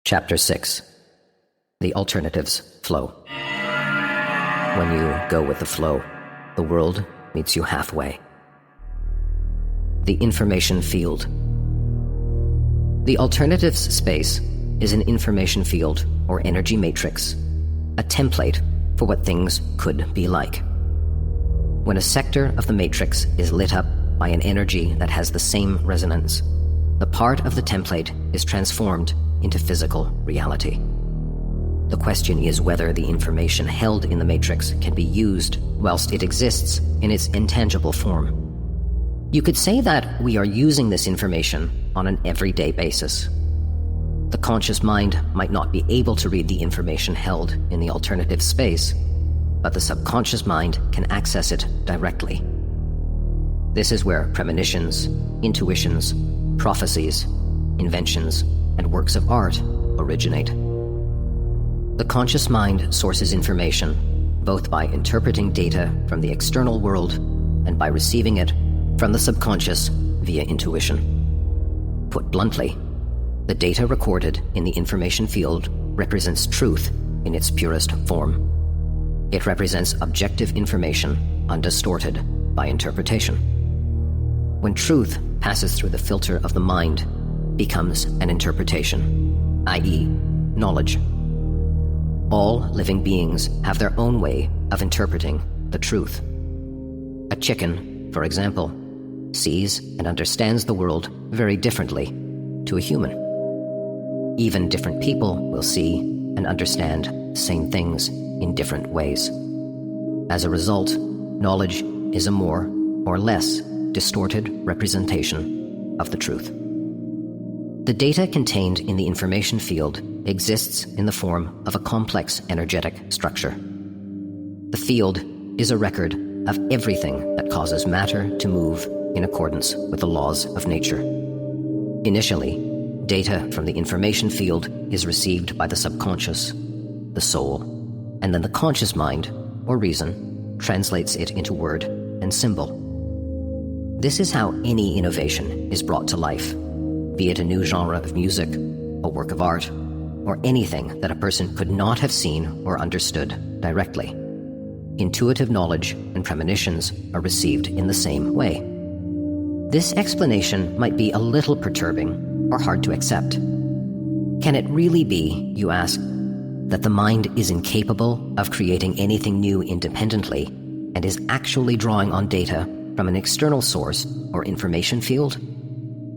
Chapter 6. The Alternatives Flow. When you go with the flow, the world meets you halfway. The information field. The alternatives space is an information field or energy matrix, a template for what things could be like. When a sector of the matrix is lit up by an energy that has the same resonance, the part of the template is transformed into physical reality. The question is whether the information held in the matrix can be used whilst it exists in its intangible form. You could say that we are using this information on an everyday basis. The conscious mind might not be able to read the information held in the alternative space, but the subconscious mind can access it directly. This is where premonitions, intuitions, prophecies, inventions, and works of art originate. The conscious mind sources information both by interpreting data from the external world and by receiving it from the subconscious via intuition. Put bluntly, the data recorded in the information field represents truth in its purest form. It represents objective information undistorted by interpretation. When truth passes through the filter of the mind, becomes an interpretation, i.e., knowledge. All living beings have their own way of interpreting the truth. A chicken, for example, sees and understands the world very differently to a human. Even different people will see and understand the same things in different ways. As a result, knowledge is a more or less distorted representation of the truth. The data contained in the information field exists in the form of a complex energetic structure. The field is a record of everything that causes matter to move in accordance with the laws of nature. Initially, data from the information field is received by the subconscious, the soul, and then the conscious mind, or reason, translates it into word and symbol. This is how any innovation is brought to life, be it a new genre of music, a work of art, or anything that a person could not have seen or understood directly. Intuitive knowledge and premonitions are received in the same way. This explanation might be a little perturbing or hard to accept. Can it really be, you ask, that the mind is incapable of creating anything new independently and is actually drawing on data from an external source or information field?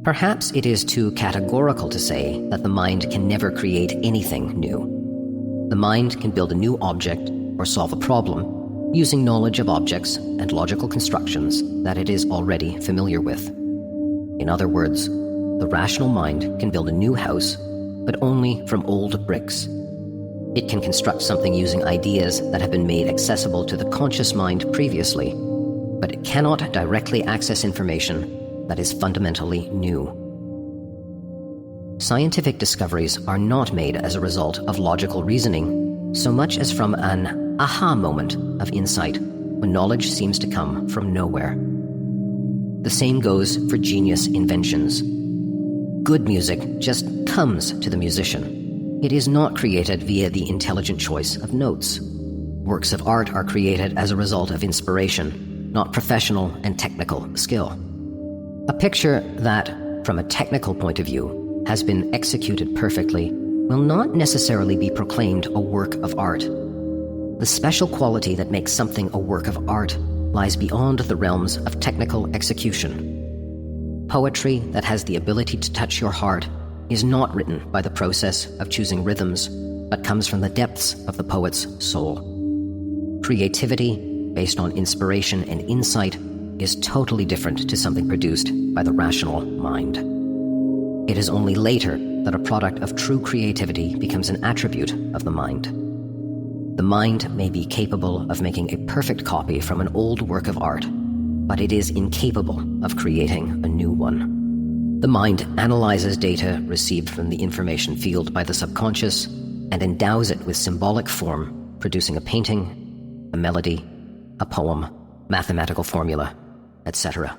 Perhaps it is too categorical to say that the mind can never create anything new. The mind can build a new object or solve a problem using knowledge of objects and logical constructions that it is already familiar with. In other words, the rational mind can build a new house, but only from old bricks. It can construct something using ideas that have been made accessible to the conscious mind previously, but it cannot directly access information that is fundamentally new. Scientific discoveries are not made as a result of logical reasoning, so much as from an aha moment of insight when knowledge seems to come from nowhere. The same goes for genius inventions. Good music just comes to the musician. It is not created via the intelligent choice of notes. Works of art are created as a result of inspiration, not professional and technical skill. A picture that, from a technical point of view, has been executed perfectly will not necessarily be proclaimed a work of art. The special quality that makes something a work of art lies beyond the realms of technical execution. Poetry that has the ability to touch your heart is not written by the process of choosing rhythms, but comes from the depths of the poet's soul. Creativity, based on inspiration and insight, is totally different to something produced by the rational mind. It is only later that a product of true creativity becomes an attribute of the mind. The mind may be capable of making a perfect copy from an old work of art, but it is incapable of creating a new one. The mind analyzes data received from the information field by the subconscious and endows it with symbolic form, producing a painting, a melody, a poem, mathematical formula, etc.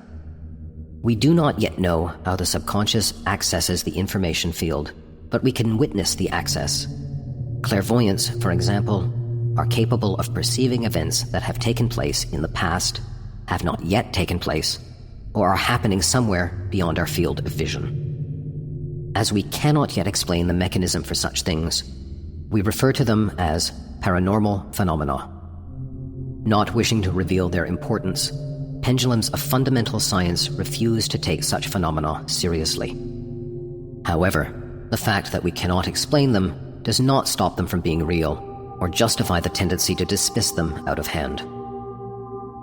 We do not yet know how the subconscious accesses the information field, but we can witness the access. Clairvoyants, for example, are capable of perceiving events that have taken place in the past, have not yet taken place, or are happening somewhere beyond our field of vision. As we cannot yet explain the mechanism for such things, we refer to them as paranormal phenomena. Not wishing to reveal their importance, pendulums of fundamental science refuse to take such phenomena seriously. However, the fact that we cannot explain them does not stop them from being real, or justify the tendency to dismiss them out of hand.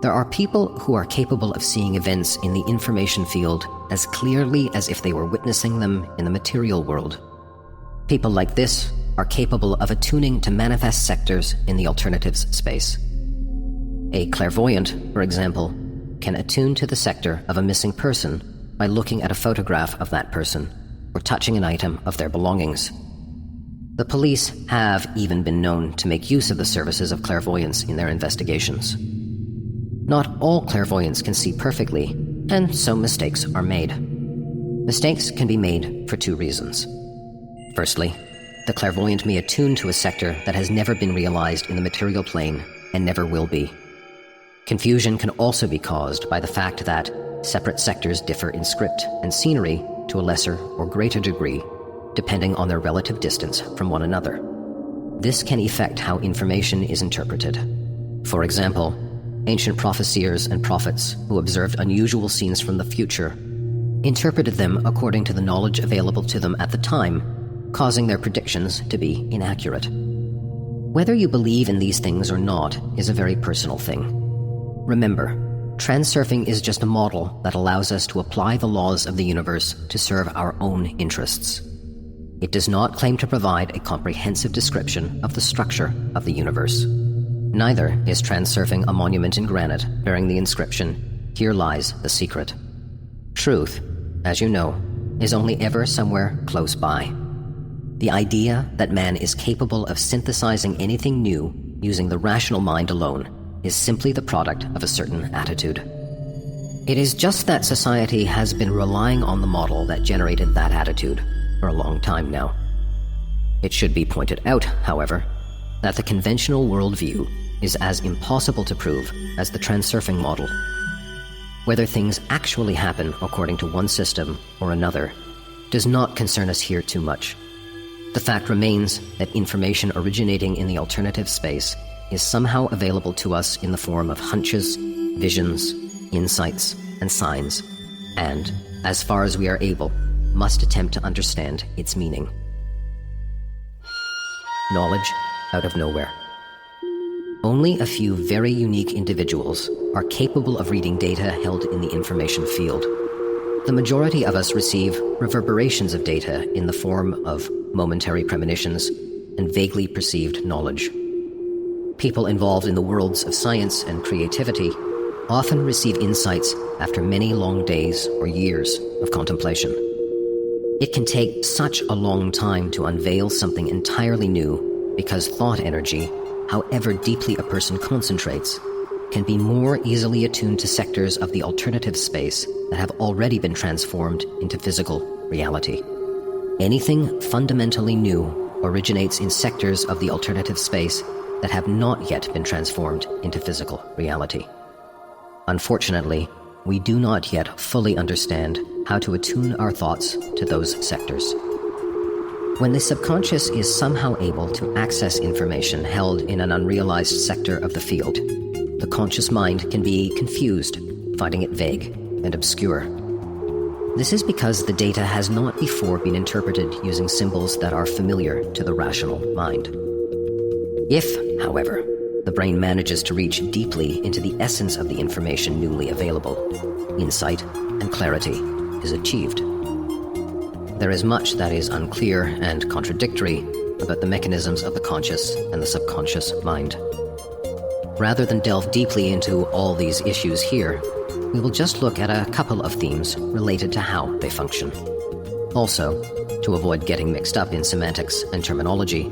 There are people who are capable of seeing events in the information field as clearly as if they were witnessing them in the material world. People like this are capable of attuning to manifest sectors in the alternatives space. A clairvoyant, for example, can attune to the sector of a missing person by looking at a photograph of that person or touching an item of their belongings. The police have even been known to make use of the services of clairvoyants in their investigations. Not all clairvoyants can see perfectly, and so mistakes are made. Mistakes can be made for two reasons. Firstly, the clairvoyant may attune to a sector that has never been realized in the material plane and never will be. Confusion can also be caused by the fact that separate sectors differ in script and scenery to a lesser or greater degree, depending on their relative distance from one another. This can affect how information is interpreted. For example, ancient prophecyers and prophets who observed unusual scenes from the future interpreted them according to the knowledge available to them at the time, causing their predictions to be inaccurate. Whether you believe in these things or not is a very personal thing. Remember, transurfing is just a model that allows us to apply the laws of the universe to serve our own interests. It does not claim to provide a comprehensive description of the structure of the universe. Neither is transurfing a monument in granite bearing the inscription, "Here lies the secret." Truth, as you know, is only ever somewhere close by. The idea that man is capable of synthesizing anything new using the rational mind alone is simply the product of a certain attitude. It is just that society has been relying on the model that generated that attitude for a long time now. It should be pointed out, however, that the conventional worldview is as impossible to prove as the transurfing model. Whether things actually happen according to one system or another does not concern us here too much. The fact remains that information originating in the alternative space is somehow available to us in the form of hunches, visions, insights, and signs, and, as far as we are able, must attempt to understand its meaning. Knowledge out of nowhere. Only a few very unique individuals are capable of reading data held in the information field. The majority of us receive reverberations of data in the form of momentary premonitions and vaguely perceived knowledge. People involved in the worlds of science and creativity often receive insights after many long days or years of contemplation. It can take such a long time to unveil something entirely new because thought energy, however deeply a person concentrates, can be more easily attuned to sectors of the alternative space that have already been transformed into physical reality. Anything fundamentally new originates in sectors of the alternative space that have not yet been transformed into physical reality. Unfortunately, we do not yet fully understand how to attune our thoughts to those sectors. When the subconscious is somehow able to access information held in an unrealized sector of the field, the conscious mind can be confused, finding it vague and obscure. This is because the data has not before been interpreted using symbols that are familiar to the rational mind. If, however, the brain manages to reach deeply into the essence of the information newly available, insight and clarity is achieved. There is much that is unclear and contradictory about the mechanisms of the conscious and the subconscious mind. Rather than delve deeply into all these issues here, we will just look at a couple of themes related to how they function. Also, to avoid getting mixed up in semantics and terminology,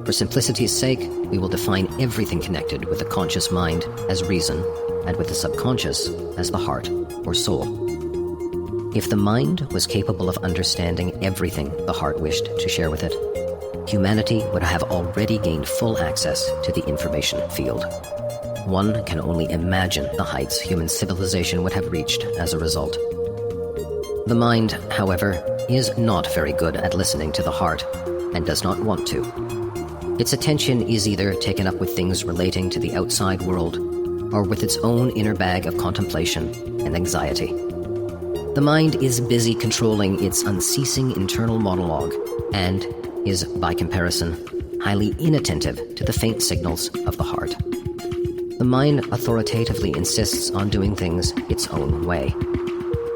for simplicity's sake, we will define everything connected with the conscious mind as reason and with the subconscious as the heart or soul. If the mind was capable of understanding everything the heart wished to share with it, humanity would have already gained full access to the information field. One can only imagine the heights human civilization would have reached as a result. The mind, however, is not very good at listening to the heart, and does not want to. Its attention is either taken up with things relating to the outside world, or with its own inner bag of contemplation and anxiety. The mind is busy controlling its unceasing internal monologue, and is, by comparison, highly inattentive to the faint signals of the heart. The mind authoritatively insists on doing things its own way.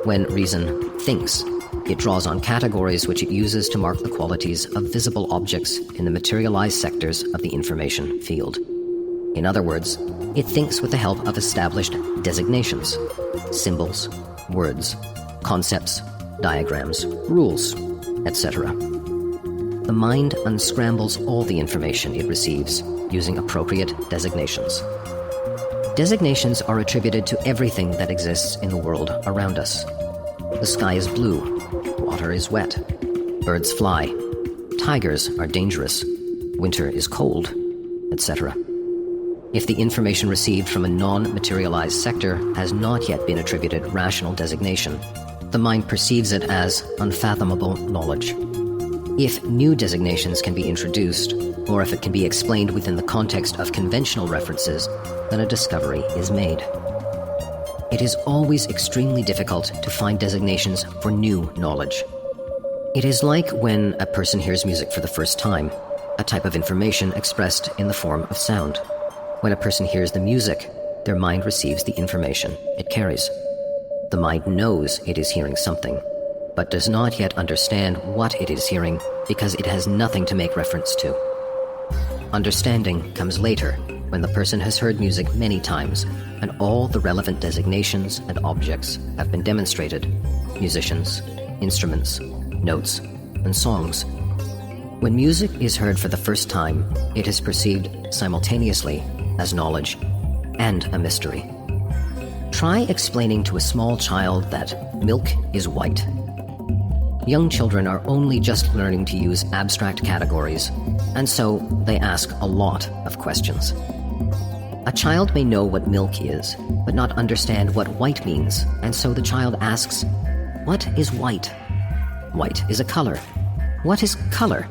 When reason thinks, it draws on categories which it uses to mark the qualities of visible objects in the materialized sectors of the information field. In other words, it thinks with the help of established designations, symbols, words, concepts, diagrams, rules, etc. The mind unscrambles all the information it receives using appropriate designations. Designations are attributed to everything that exists in the world around us. The sky is blue, water is wet, birds fly, tigers are dangerous, winter is cold, etc. If the information received from a non-materialized sector has not yet been attributed rational designation, the mind perceives it as unfathomable knowledge. If new designations can be introduced, or if it can be explained within the context of conventional references, then a discovery is made. It is always extremely difficult to find designations for new knowledge. It is like when a person hears music for the first time, a type of information expressed in the form of sound. When a person hears the music, their mind receives the information it carries. The mind knows it is hearing something, but does not yet understand what it is hearing because it has nothing to make reference to. Understanding comes later, when the person has heard music many times and all the relevant designations and objects have been demonstrated: musicians, instruments, notes, and songs. When music is heard for the first time, it is perceived simultaneously as knowledge and a mystery. Try explaining to a small child that milk is white. Young children are only just learning to use abstract categories, and so they ask a lot of questions. A child may know what milk is, but not understand what white means, and so the child asks, "What is white?" White is a color. What is color?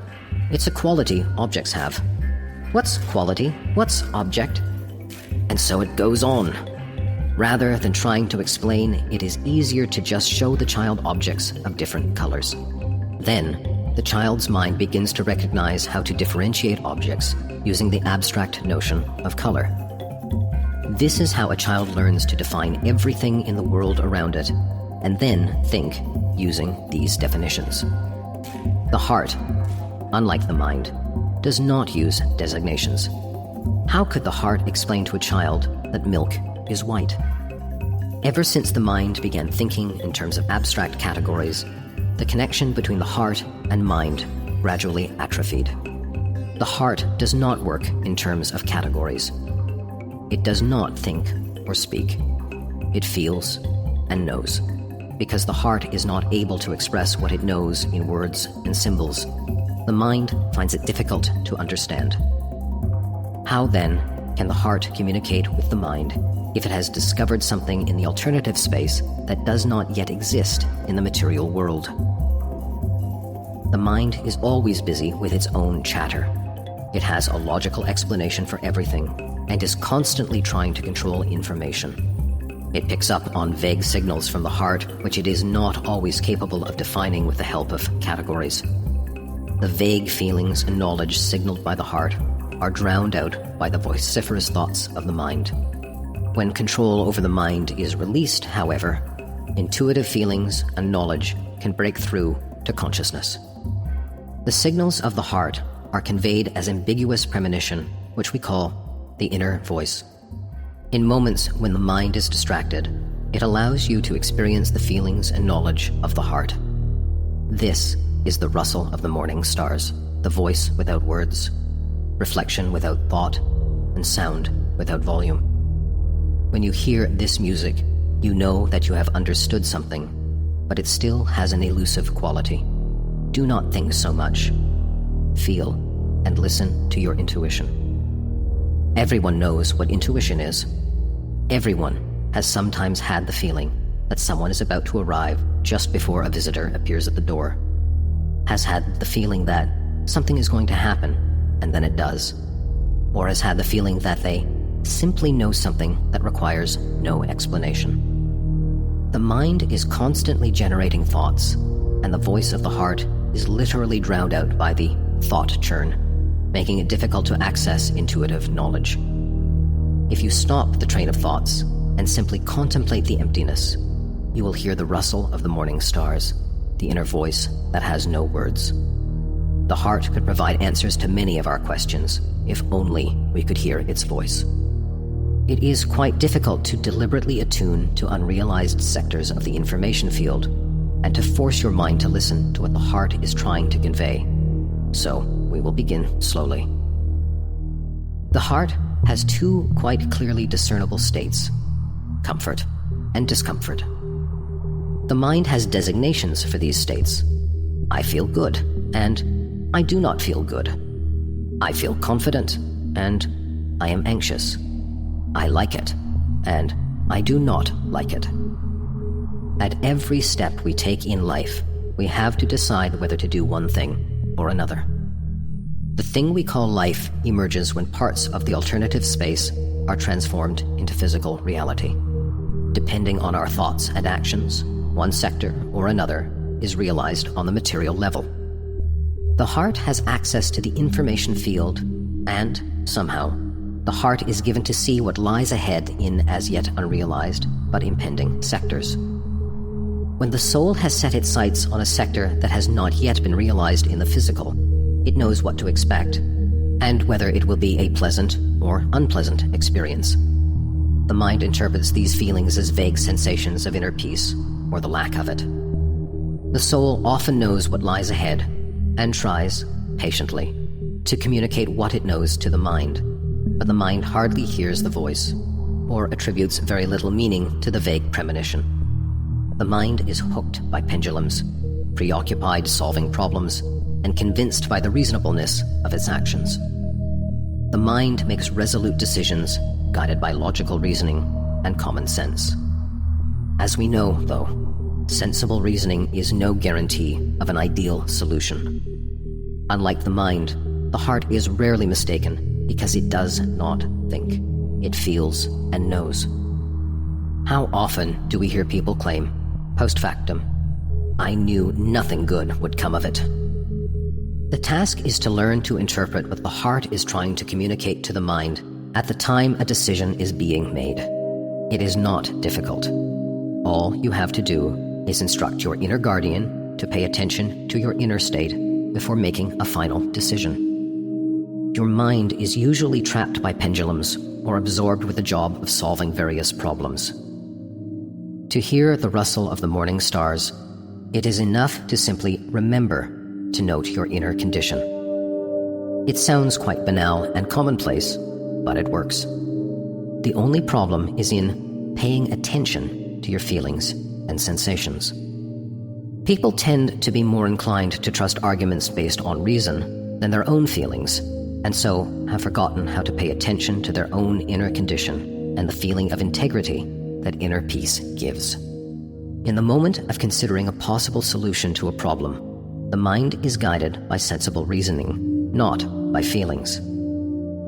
It's a quality objects have. What's quality? What's object? And so it goes on. Rather than trying to explain, it is easier to just show the child objects of different colors. Then, the child's mind begins to recognize how to differentiate objects using the abstract notion of color. This is how a child learns to define everything in the world around it, and then think using these definitions. The heart, unlike the mind, does not use designations. How could the heart explain to a child that milk is white? Ever since the mind began thinking in terms of abstract categories, the connection between the heart and mind gradually atrophied. The heart does not work in terms of categories. It does not think or speak. It feels and knows. Because the heart is not able to express what it knows in words and symbols, the mind finds it difficult to understand. How then can the heart communicate with the mind if it has discovered something in the alternative space that does not yet exist in the material world? The mind is always busy with its own chatter. It has a logical explanation for everything and is constantly trying to control information. It picks up on vague signals from the heart which it is not always capable of defining with the help of categories. The vague feelings and knowledge signaled by the heart are drowned out by the vociferous thoughts of the mind. When control over the mind is released, however, intuitive feelings and knowledge can break through to consciousness. The signals of the heart are conveyed as ambiguous premonition, which we call the inner voice. In moments when the mind is distracted, it allows you to experience the feelings and knowledge of the heart. This is the rustle of the morning stars, the voice without words, reflection without thought, and sound without volume. When you hear this music, you know that you have understood something, but it still has an elusive quality. Do not think so much. Feel and listen to your intuition. Everyone knows what intuition is. Everyone has sometimes had the feeling that someone is about to arrive just before a visitor appears at the door. Has had the feeling that something is going to happen, and then it does. Or has had the feeling that they simply know something that requires no explanation. The mind is constantly generating thoughts, and the voice of the heart is literally drowned out by the thought churn, making it difficult to access intuitive knowledge. If you stop the train of thoughts and simply contemplate the emptiness, you will hear the rustle of the morning stars, the inner voice that has no words. The heart could provide answers to many of our questions, if only we could hear its voice. It is quite difficult to deliberately attune to unrealized sectors of the information field and to force your mind to listen to what the heart is trying to convey. So, we will begin slowly. The heart has two quite clearly discernible states: comfort and discomfort. The mind has designations for these states. I feel good, and I do not feel good. I feel confident, and I am anxious. I like it, and I do not like it. At every step we take in life, we have to decide whether to do one thing or another. The thing we call life emerges when parts of the alternative space are transformed into physical reality. Depending on our thoughts and actions, one sector or another is realized on the material level. The heart has access to the information field, and somehow, the heart is given to see what lies ahead in as yet unrealized but impending sectors. When the soul has set its sights on a sector that has not yet been realized in the physical, it knows what to expect, and whether it will be a pleasant or unpleasant experience. The mind interprets these feelings as vague sensations of inner peace, or the lack of it. The soul often knows what lies ahead, and tries, patiently, to communicate what it knows to the mind, but the mind hardly hears the voice, or attributes very little meaning to the vague premonition. The mind is hooked by pendulums, preoccupied solving problems, and convinced by the reasonableness of its actions. The mind makes resolute decisions guided by logical reasoning and common sense. As we know, though, sensible reasoning is no guarantee of an ideal solution. Unlike the mind, the heart is rarely mistaken because it does not think. It feels and knows. How often do we hear people claim, post factum, "I knew nothing good would come of it"? The task is to learn to interpret what the heart is trying to communicate to the mind at the time a decision is being made. It is not difficult. All you have to do is instruct your inner guardian to pay attention to your inner state before making a final decision. Your mind is usually trapped by pendulums or absorbed with the job of solving various problems. To hear the rustle of the morning stars, it is enough to simply remember to note your inner condition. It sounds quite banal and commonplace, but it works. The only problem is in paying attention to your feelings and sensations. People tend to be more inclined to trust arguments based on reason than their own feelings, and so have forgotten how to pay attention to their own inner condition and the feeling of integrity that inner peace gives. In the moment of considering a possible solution to a problem, the mind is guided by sensible reasoning, not by feelings.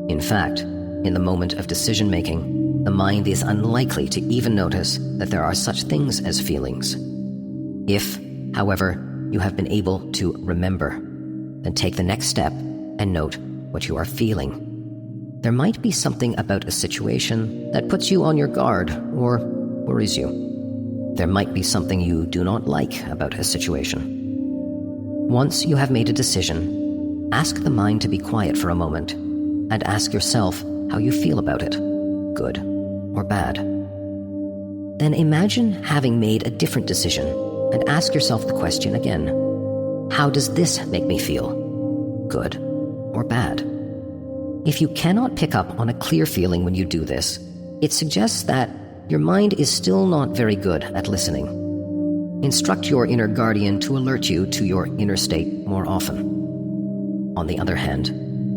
In fact, in the moment of decision-making, the mind is unlikely to even notice that there are such things as feelings. If, however, you have been able to remember, then take the next step and note what you are feeling. There might be something about a situation that puts you on your guard or worries you. There might be something you do not like about a situation. Once you have made a decision, ask the mind to be quiet for a moment and ask yourself how you feel about it, good or bad. Then imagine having made a different decision and ask yourself the question again. How does this make me feel, good or bad? If you cannot pick up on a clear feeling when you do this, it suggests that your mind is still not very good at listening. Instruct your inner guardian to alert you to your inner state more often. On the other hand,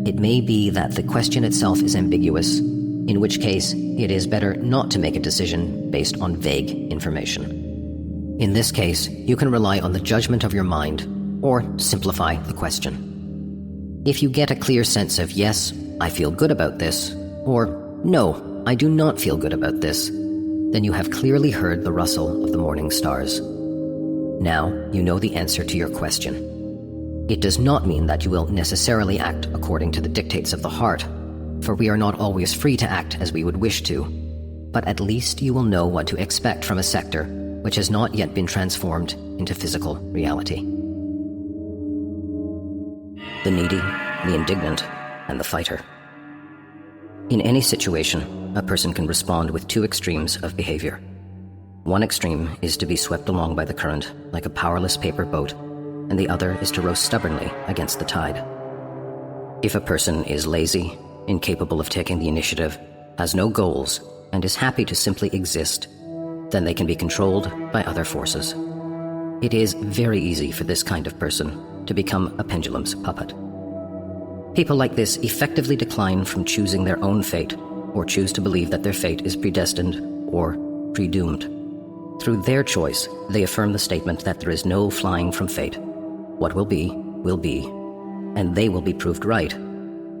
it may be that the question itself is ambiguous, in which case it is better not to make a decision based on vague information. In this case, you can rely on the judgment of your mind or simplify the question. If you get a clear sense of yes, I feel good about this, or no, I do not feel good about this, then you have clearly heard the rustle of the morning stars. Now you know the answer to your question. It does not mean that you will necessarily act according to the dictates of the heart, for we are not always free to act as we would wish to, but at least you will know what to expect from a sector which has not yet been transformed into physical reality. The needy, the indignant, and the fighter. In any situation, a person can respond with two extremes of behavior. One extreme is to be swept along by the current like a powerless paper boat, and the other is to row stubbornly against the tide. If a person is lazy, incapable of taking the initiative, has no goals, and is happy to simply exist, then they can be controlled by other forces. It is very easy for this kind of person to become a pendulum's puppet. People like this effectively decline from choosing their own fate, or choose to believe that their fate is predestined or predoomed. Through their choice, they affirm the statement that there is no flying from fate. What will be, and they will be proved right,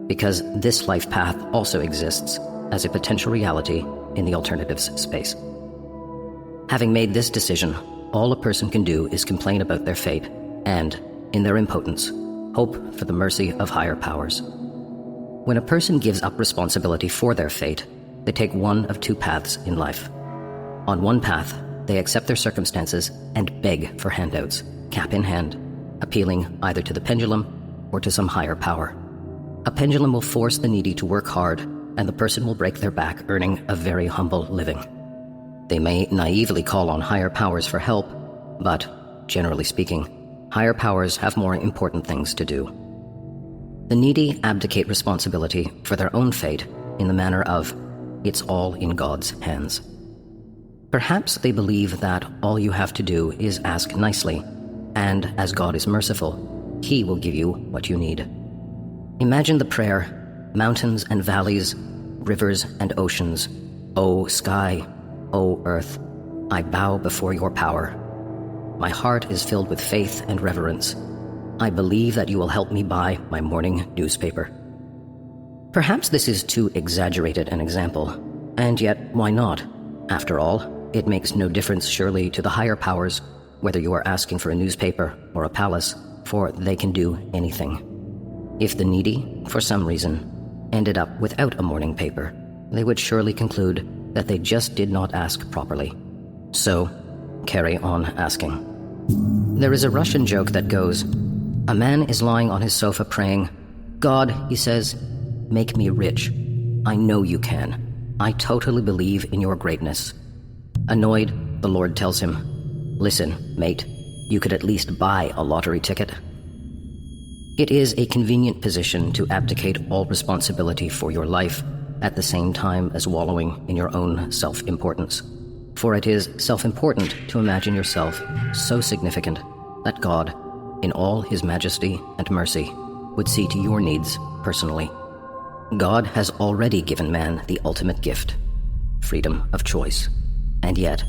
because this life path also exists as a potential reality in the alternatives space. Having made this decision, all a person can do is complain about their fate and, in their impotence, hope for the mercy of higher powers. When a person gives up responsibility for their fate, they take one of two paths in life. On one path, they accept their circumstances and beg for handouts, cap in hand, appealing either to the pendulum or to some higher power. A pendulum will force the needy to work hard, and the person will break their back earning a very humble living. They may naively call on higher powers for help, but, generally speaking, higher powers have more important things to do. The needy abdicate responsibility for their own fate in the manner of, it's all in God's hands. Perhaps they believe that all you have to do is ask nicely, and as God is merciful, He will give you what you need. Imagine the prayer, mountains and valleys, rivers and oceans, O sky, O earth, I bow before your power. My heart is filled with faith and reverence. I believe that you will help me buy my morning newspaper. Perhaps this is too exaggerated an example, and yet why not? After all, it makes no difference surely to the higher powers whether you are asking for a newspaper or a palace, for they can do anything. If the needy, for some reason, ended up without a morning paper, they would surely conclude that they just did not ask properly. So, carry on asking. There is a Russian joke that goes, a man is lying on his sofa praying, God, he says, make me rich. I know you can. I totally believe in your greatness. Annoyed, the Lord tells him, listen, mate, you could at least buy a lottery ticket. It is a convenient position to abdicate all responsibility for your life at the same time as wallowing in your own self-importance. For it is self-important to imagine yourself so significant that God, in all His majesty and mercy, would see to your needs personally. God has already given man the ultimate gift, freedom of choice. And yet,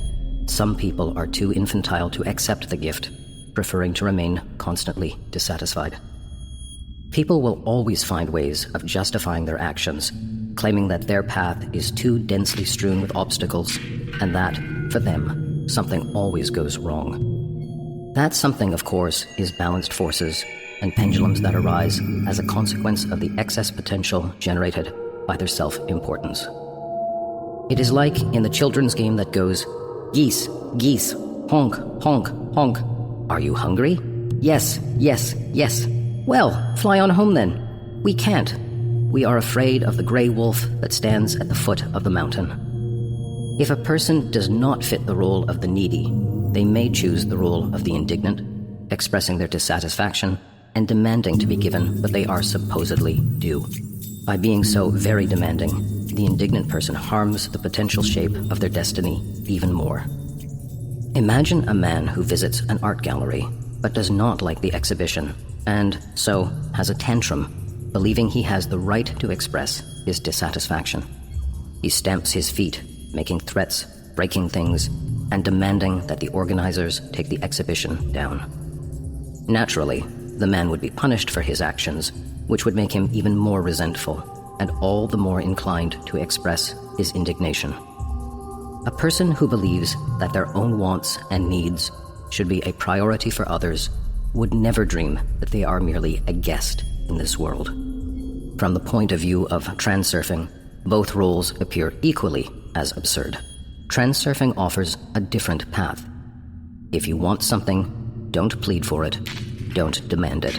some people are too infantile to accept the gift, preferring to remain constantly dissatisfied. People will always find ways of justifying their actions, claiming that their path is too densely strewn with obstacles, and that, for them, something always goes wrong. That something, of course, is balanced forces and pendulums that arise as a consequence of the excess potential generated by their self-importance. It is like in the children's game that goes, geese, geese, honk, honk, honk. Are you hungry? Yes, yes, yes. Well, fly on home then. We can't. We are afraid of the gray wolf that stands at the foot of the mountain. If a person does not fit the role of the needy, they may choose the role of the indignant, expressing their dissatisfaction and demanding to be given what they are supposedly due. By being so very demanding, the indignant person harms the potential shape of their destiny even more. Imagine a man who visits an art gallery but does not like the exhibition and so has a tantrum, believing he has the right to express his dissatisfaction. He stamps his feet, making threats, breaking things, and demanding that the organizers take the exhibition down. Naturally, the man would be punished for his actions, which would make him even more resentful and all the more inclined to express his indignation. A person who believes that their own wants and needs should be a priority for others would never dream that they are merely a guest in this world. From the point of view of transurfing, both roles appear equally as absurd. Transurfing offers a different path. If you want something, don't plead for it, don't demand it.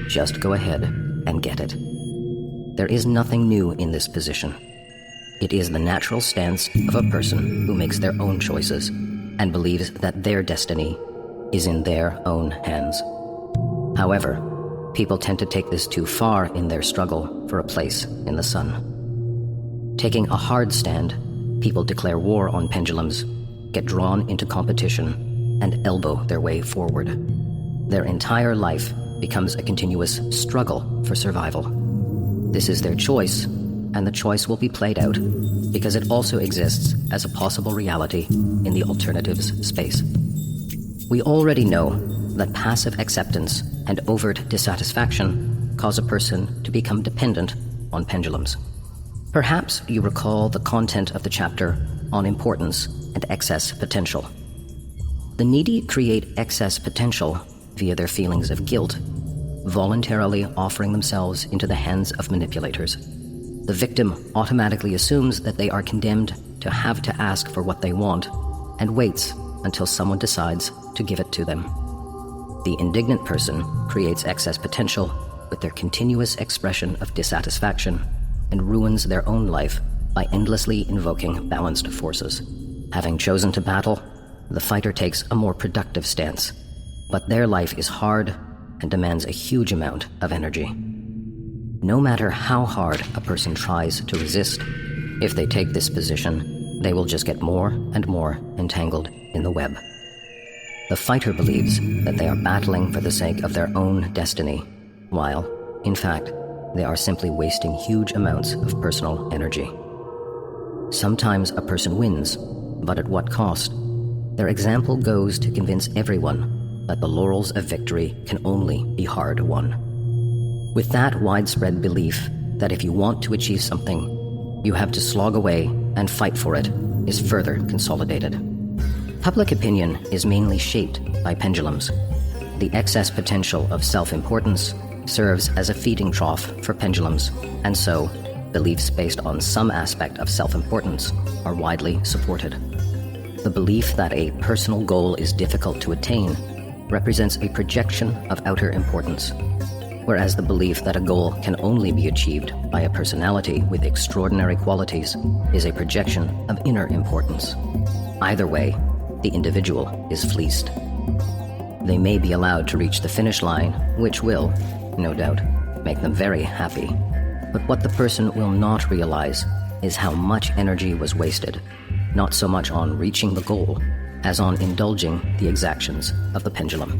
Just go ahead and get it. There is nothing new in this position. It is the natural stance of a person who makes their own choices and believes that their destiny is in their own hands. However, people tend to take this too far in their struggle for a place in the sun. Taking a hard stand, people declare war on pendulums, get drawn into competition, and elbow their way forward. Their entire life becomes a continuous struggle for survival. This is their choice, and the choice will be played out because it also exists as a possible reality in the alternatives space. We already know that passive acceptance and overt dissatisfaction cause a person to become dependent on pendulums. Perhaps you recall the content of the chapter on importance and excess potential. The needy create excess potential via their feelings of guilt, voluntarily offering themselves into the hands of manipulators. The victim automatically assumes that they are condemned to have to ask for what they want and waits until someone decides to give it to them. The indignant person creates excess potential with their continuous expression of dissatisfaction and ruins their own life by endlessly invoking balanced forces. Having chosen to battle, the fighter takes a more productive stance, but their life is hard and demands a huge amount of energy. No matter how hard a person tries to resist, if they take this position, they will just get more and more entangled in the web. The fighter believes that they are battling for the sake of their own destiny, while, in fact, they are simply wasting huge amounts of personal energy. Sometimes a person wins, but at what cost? Their example goes to convince everyone that the laurels of victory can only be hard won. With that widespread belief that if you want to achieve something, you have to slog away and fight for it is further consolidated. Public opinion is mainly shaped by pendulums. The excess potential of self-importance serves as a feeding trough for pendulums, and so beliefs based on some aspect of self-importance are widely supported. The belief that a personal goal is difficult to attain represents a projection of outer importance, whereas the belief that a goal can only be achieved by a personality with extraordinary qualities is a projection of inner importance. Either way, the individual is fleeced. They may be allowed to reach the finish line, which will, no doubt, make them very happy. But what the person will not realize is how much energy was wasted, not so much on reaching the goal as on indulging the exactions of the pendulum.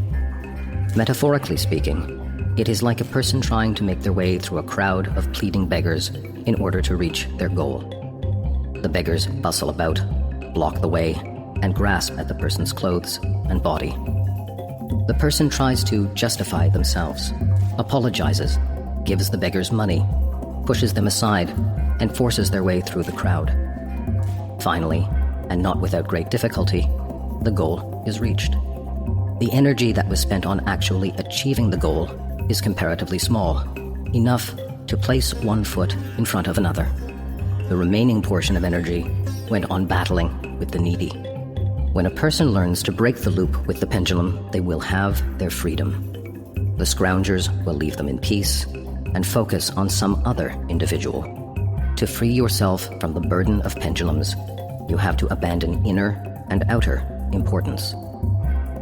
Metaphorically speaking, it is like a person trying to make their way through a crowd of pleading beggars in order to reach their goal. The beggars bustle about, block the way, and grasp at the person's clothes and body. The person tries to justify themselves, apologizes, gives the beggars money, pushes them aside, and forces their way through the crowd. Finally, and not without great difficulty, the goal is reached. The energy that was spent on actually achieving the goal is comparatively small, enough to place one foot in front of another. The remaining portion of energy went on battling with the needy. When a person learns to break the loop with the pendulum, they will have their freedom. The scroungers will leave them in peace and focus on some other individual. To free yourself from the burden of pendulums, you have to abandon inner and outer importance.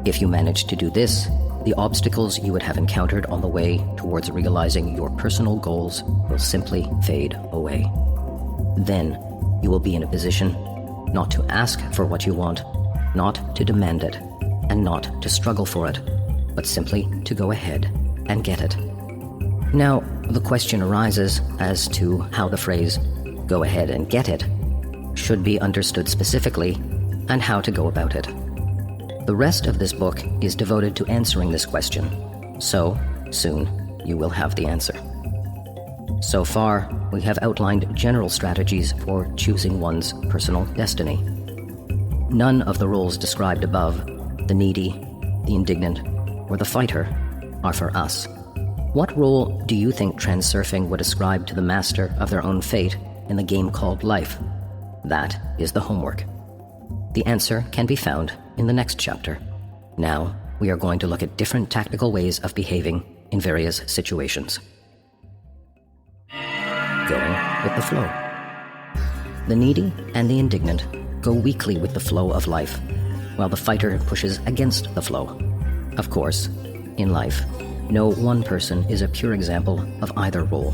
If you manage to do this, the obstacles you would have encountered on the way towards realizing your personal goals will simply fade away. Then, you will be in a position not to ask for what you want, not to demand it, and not to struggle for it, but simply to go ahead and get it. Now, the question arises as to how the phrase, "go ahead and get it," should be understood specifically, and how to go about it. The rest of this book is devoted to answering this question, so soon you will have the answer. So far, we have outlined general strategies for choosing one's personal destiny. None of the roles described above, the needy, the indignant, or the fighter, are for us. What role do you think transurfing would ascribe to the master of their own fate in the game called life? That is the homework. The answer can be found in the next chapter. Now, we are going to look at different tactical ways of behaving in various situations. Going with the flow. The needy and the indignant go weakly with the flow of life, while the fighter pushes against the flow. Of course, in life, no one person is a pure example of either role.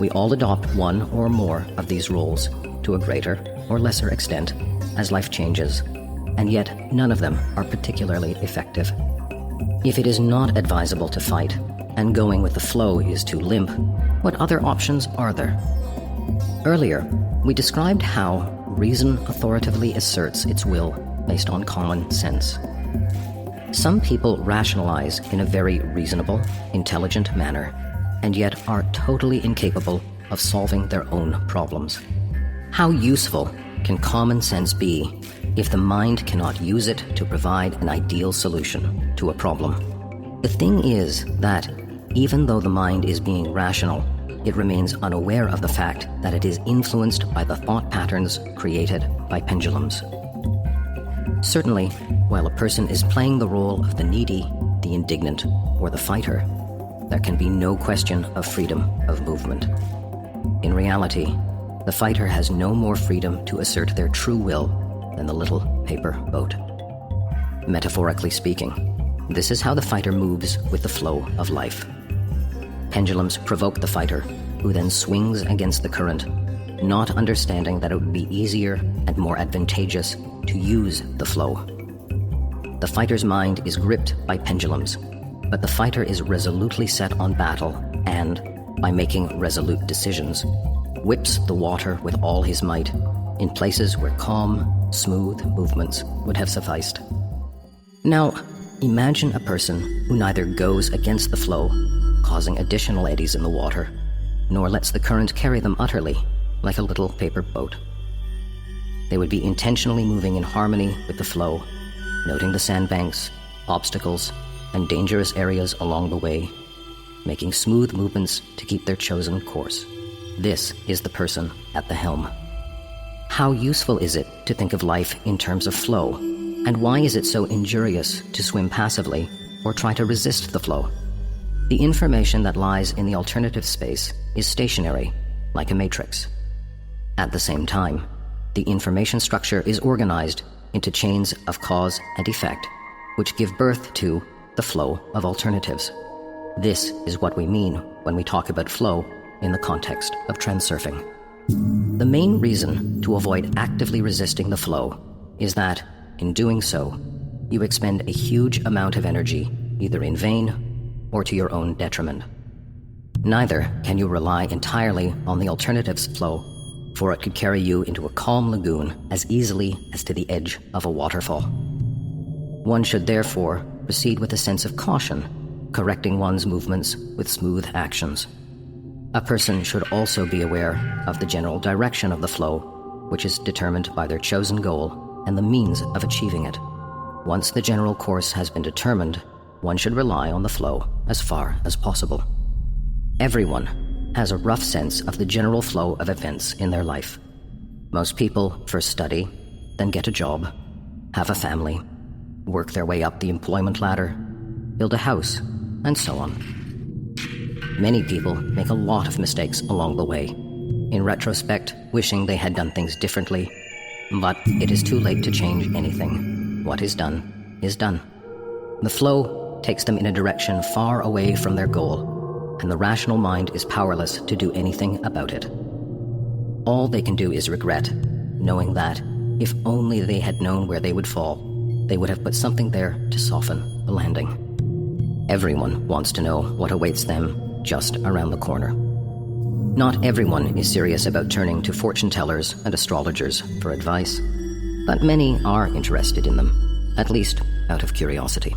We all adopt one or more of these roles to a greater or lesser extent as life changes, and yet none of them are particularly effective. If it is not advisable to fight, and going with the flow is too limp, what other options are there? Earlier, we described how reason authoritatively asserts its will based on common sense. Some people rationalize in a very reasonable, intelligent manner, and yet are totally incapable of solving their own problems. How useful can common sense be if the mind cannot use it to provide an ideal solution to a problem? The thing is that, even though the mind is being rational, it remains unaware of the fact that it is influenced by the thought patterns created by pendulums. Certainly, while a person is playing the role of the needy, the indignant, or the fighter, there can be no question of freedom of movement. In reality, the fighter has no more freedom to assert their true will than the little paper boat. Metaphorically speaking, this is how the fighter moves with the flow of life. Pendulums provoke the fighter, who then swings against the current, not understanding that it would be easier and more advantageous to use the flow. The fighter's mind is gripped by pendulums, but the fighter is resolutely set on battle and, by making resolute decisions, whips the water with all his might in places where calm, smooth movements would have sufficed. Now, imagine a person who neither goes against the flow, causing additional eddies in the water, nor lets the current carry them utterly, like a little paper boat. They would be intentionally moving in harmony with the flow, noting the sandbanks, obstacles, and dangerous areas along the way, making smooth movements to keep their chosen course. This is the person at the helm. How useful is it to think of life in terms of flow, and why is it so injurious to swim passively or try to resist the flow? The information that lies in the alternative space is stationary, like a matrix. At the same time, the information structure is organized into chains of cause and effect, which give birth to the flow of alternatives. This is what we mean when we talk about flow in the context of transurfing. The main reason to avoid actively resisting the flow is that, in doing so, you expend a huge amount of energy, either in vain or to your own detriment. Neither can you rely entirely on the alternative's flow, for it could carry you into a calm lagoon as easily as to the edge of a waterfall. One should therefore proceed with a sense of caution, correcting one's movements with smooth actions. A person should also be aware of the general direction of the flow, which is determined by their chosen goal and the means of achieving it. Once the general course has been determined, one should rely on the flow as far as possible. Everyone has a rough sense of the general flow of events in their life. Most people first study, then get a job, have a family, work their way up the employment ladder, build a house, and so on. Many people make a lot of mistakes along the way, in retrospect wishing they had done things differently, but it is too late to change anything. What is done is done. The flow takes them in a direction far away from their goal, and the rational mind is powerless to do anything about it. All they can do is regret, knowing that, if only they had known where they would fall, they would have put something there to soften the landing. Everyone wants to know what awaits them just around the corner. Not everyone is serious about turning to fortune tellers and astrologers for advice, but many are interested in them, at least out of curiosity.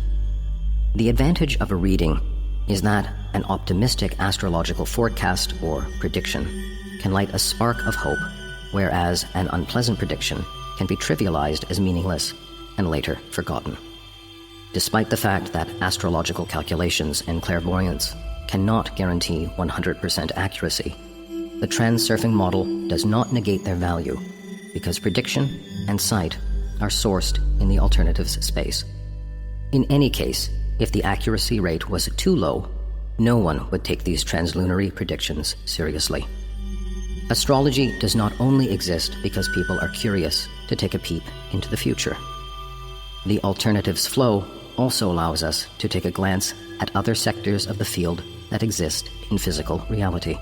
The advantage of a reading is that an optimistic astrological forecast or prediction can light a spark of hope, whereas an unpleasant prediction can be trivialized as meaningless and later forgotten. Despite the fact that astrological calculations and clairvoyance cannot guarantee 100% accuracy, the transurfing model does not negate their value, because prediction and sight are sourced in the alternatives space. In any case, if the accuracy rate was too low, no one would take these translunary predictions seriously. Astrology does not only exist because people are curious to take a peep into the future. The alternatives flow also allows us to take a glance at other sectors of the field that exist in physical reality.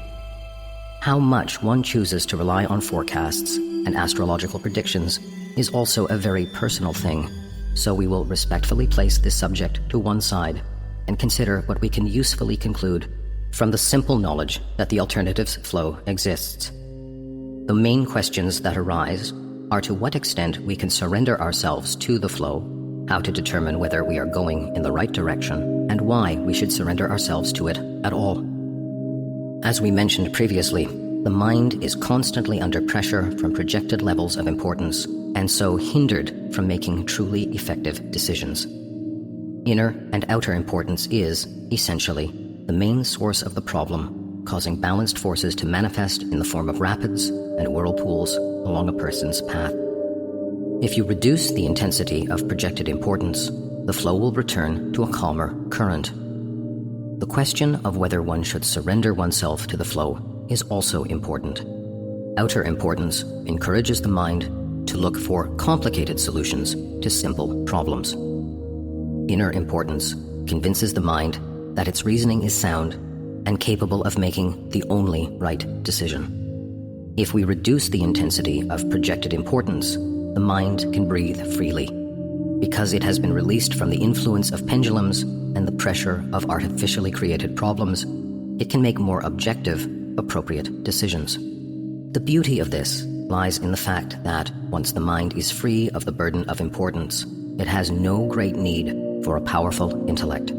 How much one chooses to rely on forecasts and astrological predictions is also a very personal thing, so we will respectfully place this subject to one side and consider what we can usefully conclude from the simple knowledge that the alternatives flow exists. The main questions that arise are to what extent we can surrender ourselves to the flow, how to determine whether we are going in the right direction, and why we should surrender ourselves to it at all. As we mentioned previously, the mind is constantly under pressure from projected levels of importance, and so hindered from making truly effective decisions. Inner and outer importance is, essentially, the main source of the problem, causing balanced forces to manifest in the form of rapids and whirlpools along a person's path. If you reduce the intensity of projected importance, the flow will return to a calmer current. The question of whether one should surrender oneself to the flow is also important. Outer importance encourages the mind to look for complicated solutions to simple problems. Inner importance convinces the mind that its reasoning is sound and capable of making the only right decision. If we reduce the intensity of projected importance, the mind can breathe freely, because it has been released from the influence of pendulums and the pressure of artificially created problems. It can make more objective, appropriate decisions. The beauty of this lies in the fact that once the mind is free of the burden of importance, it has no great need for a powerful intellect.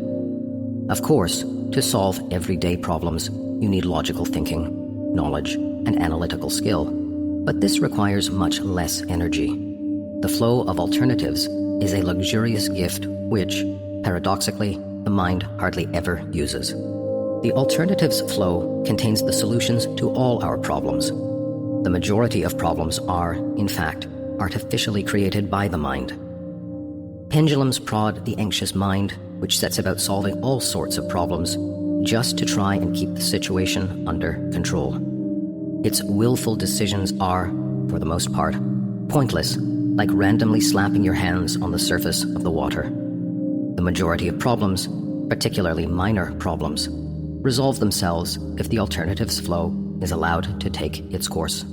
Of course, to solve everyday problems, you need logical thinking, knowledge, and analytical skill, but this requires much less energy. The flow of alternatives is a luxurious gift which, paradoxically, the mind hardly ever uses. The alternatives flow contains the solutions to all our problems. The majority of problems are, in fact, artificially created by the mind. Pendulums prod the anxious mind, which sets about solving all sorts of problems just to try and keep the situation under control. Its willful decisions are, for the most part, pointless, like randomly slapping your hands on the surface of the water. The majority of problems, particularly minor problems, resolve themselves if the alternatives flow is allowed to take its course.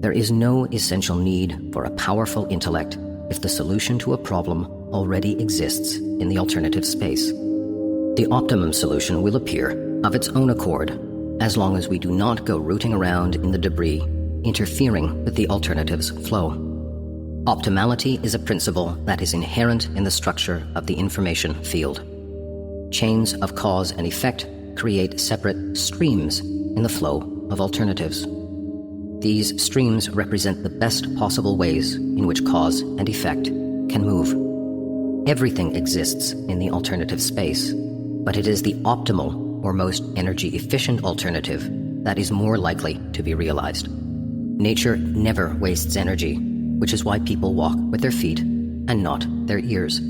There is no essential need for a powerful intellect if the solution to a problem already exists in the alternative space. The optimum solution will appear of its own accord, as long as we do not go rooting around in the debris, interfering with the alternatives flow. Optimality is a principle that is inherent in the structure of the information field. Chains of cause and effect create separate streams in the flow of alternatives. These streams represent the best possible ways in which cause and effect can move. Everything exists in the alternative space, but it is the optimal or most energy-efficient alternative that is more likely to be realized. Nature never wastes energy, which is why people walk with their feet and not their ears.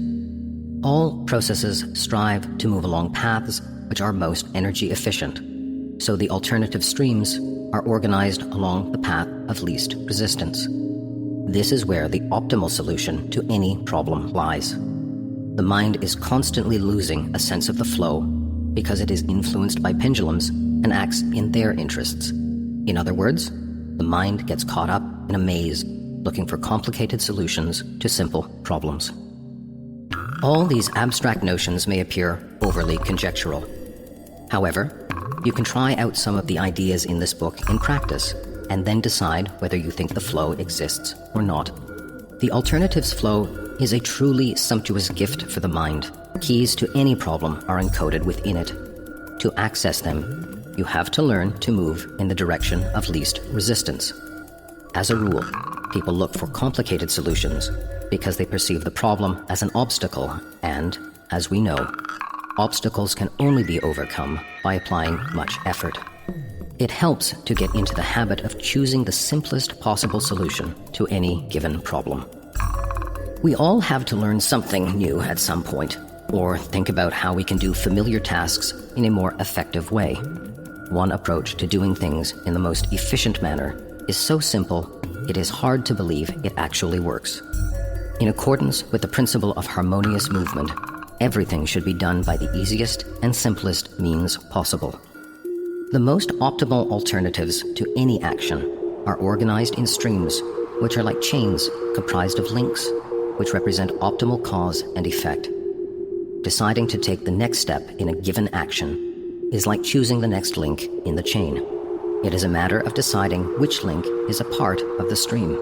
All processes strive to move along paths which are most energy efficient, so the alternative streams are organized along the path of least resistance. This is where the optimal solution to any problem lies. The mind is constantly losing a sense of the flow because it is influenced by pendulums and acts in their interests. In other words, the mind gets caught up in a maze looking for complicated solutions to simple problems. All these abstract notions may appear overly conjectural. However, you can try out some of the ideas in this book in practice, and then decide whether you think the flow exists or not. The alternatives flow is a truly sumptuous gift for the mind. Keys to any problem are encoded within it. To access them, you have to learn to move in the direction of least resistance. As a rule, people look for complicated solutions because they perceive the problem as an obstacle, and, as we know, obstacles can only be overcome by applying much effort. It helps to get into the habit of choosing the simplest possible solution to any given problem. We all have to learn something new at some point, or think about how we can do familiar tasks in a more effective way. One approach to doing things in the most efficient manner is so simple, it is hard to believe it actually works. In accordance with the principle of harmonious movement, everything should be done by the easiest and simplest means possible. The most optimal alternatives to any action are organized in streams, which are like chains comprised of links, which represent optimal cause and effect. Deciding to take the next step in a given action is like choosing the next link in the chain. It is a matter of deciding which link is a part of the stream.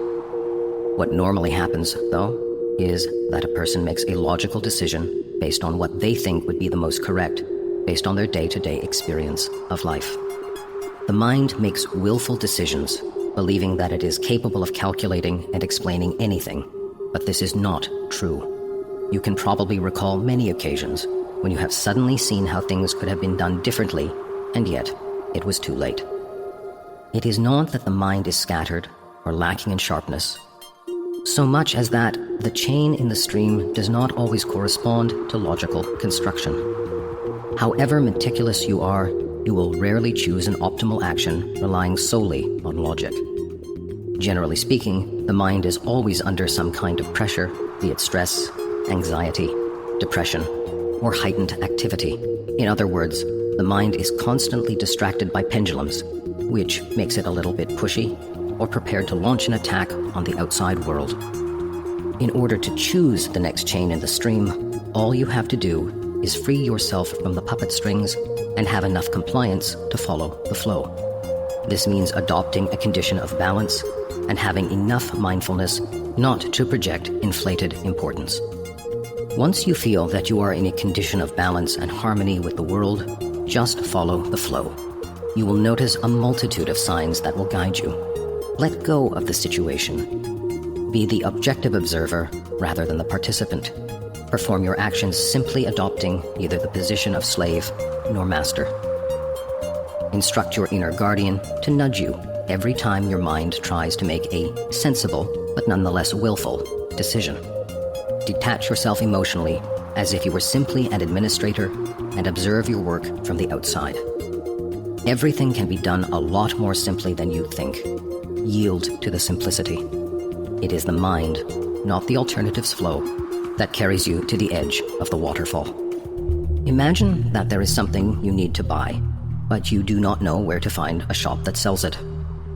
What normally happens, though, is that a person makes a logical decision based on what they think would be the most correct, based on their day-to-day experience of life. The mind makes willful decisions, believing that it is capable of calculating and explaining anything, but this is not true. You can probably recall many occasions when you have suddenly seen how things could have been done differently, and yet it was too late. It is not that the mind is scattered or lacking in sharpness, so much as that the chain in the stream does not always correspond to logical construction. However meticulous you are, you will rarely choose an optimal action relying solely on logic. Generally speaking, the mind is always under some kind of pressure, be it stress, anxiety, depression, or heightened activity. In other words, the mind is constantly distracted by pendulums, which makes it a little bit pushy or prepared to launch an attack on the outside world. In order to choose the next chain in the stream, all you have to do is free yourself from the puppet strings and have enough compliance to follow the flow. This means adopting a condition of balance and having enough mindfulness not to project inflated importance. Once you feel that you are in a condition of balance and harmony with the world, just follow the flow. You will notice a multitude of signs that will guide you. Let go of the situation. Be the objective observer rather than the participant. Perform your actions simply adopting neither the position of slave nor master. Instruct your inner guardian to nudge you every time your mind tries to make a sensible, but nonetheless willful, decision. Detach yourself emotionally as if you were simply an administrator and observe your work from the outside. Everything can be done a lot more simply than you think. Yield to the simplicity. It is the mind, not the alternatives flow, that carries you to the edge of the waterfall. Imagine that there is something you need to buy, but you do not know where to find a shop that sells it.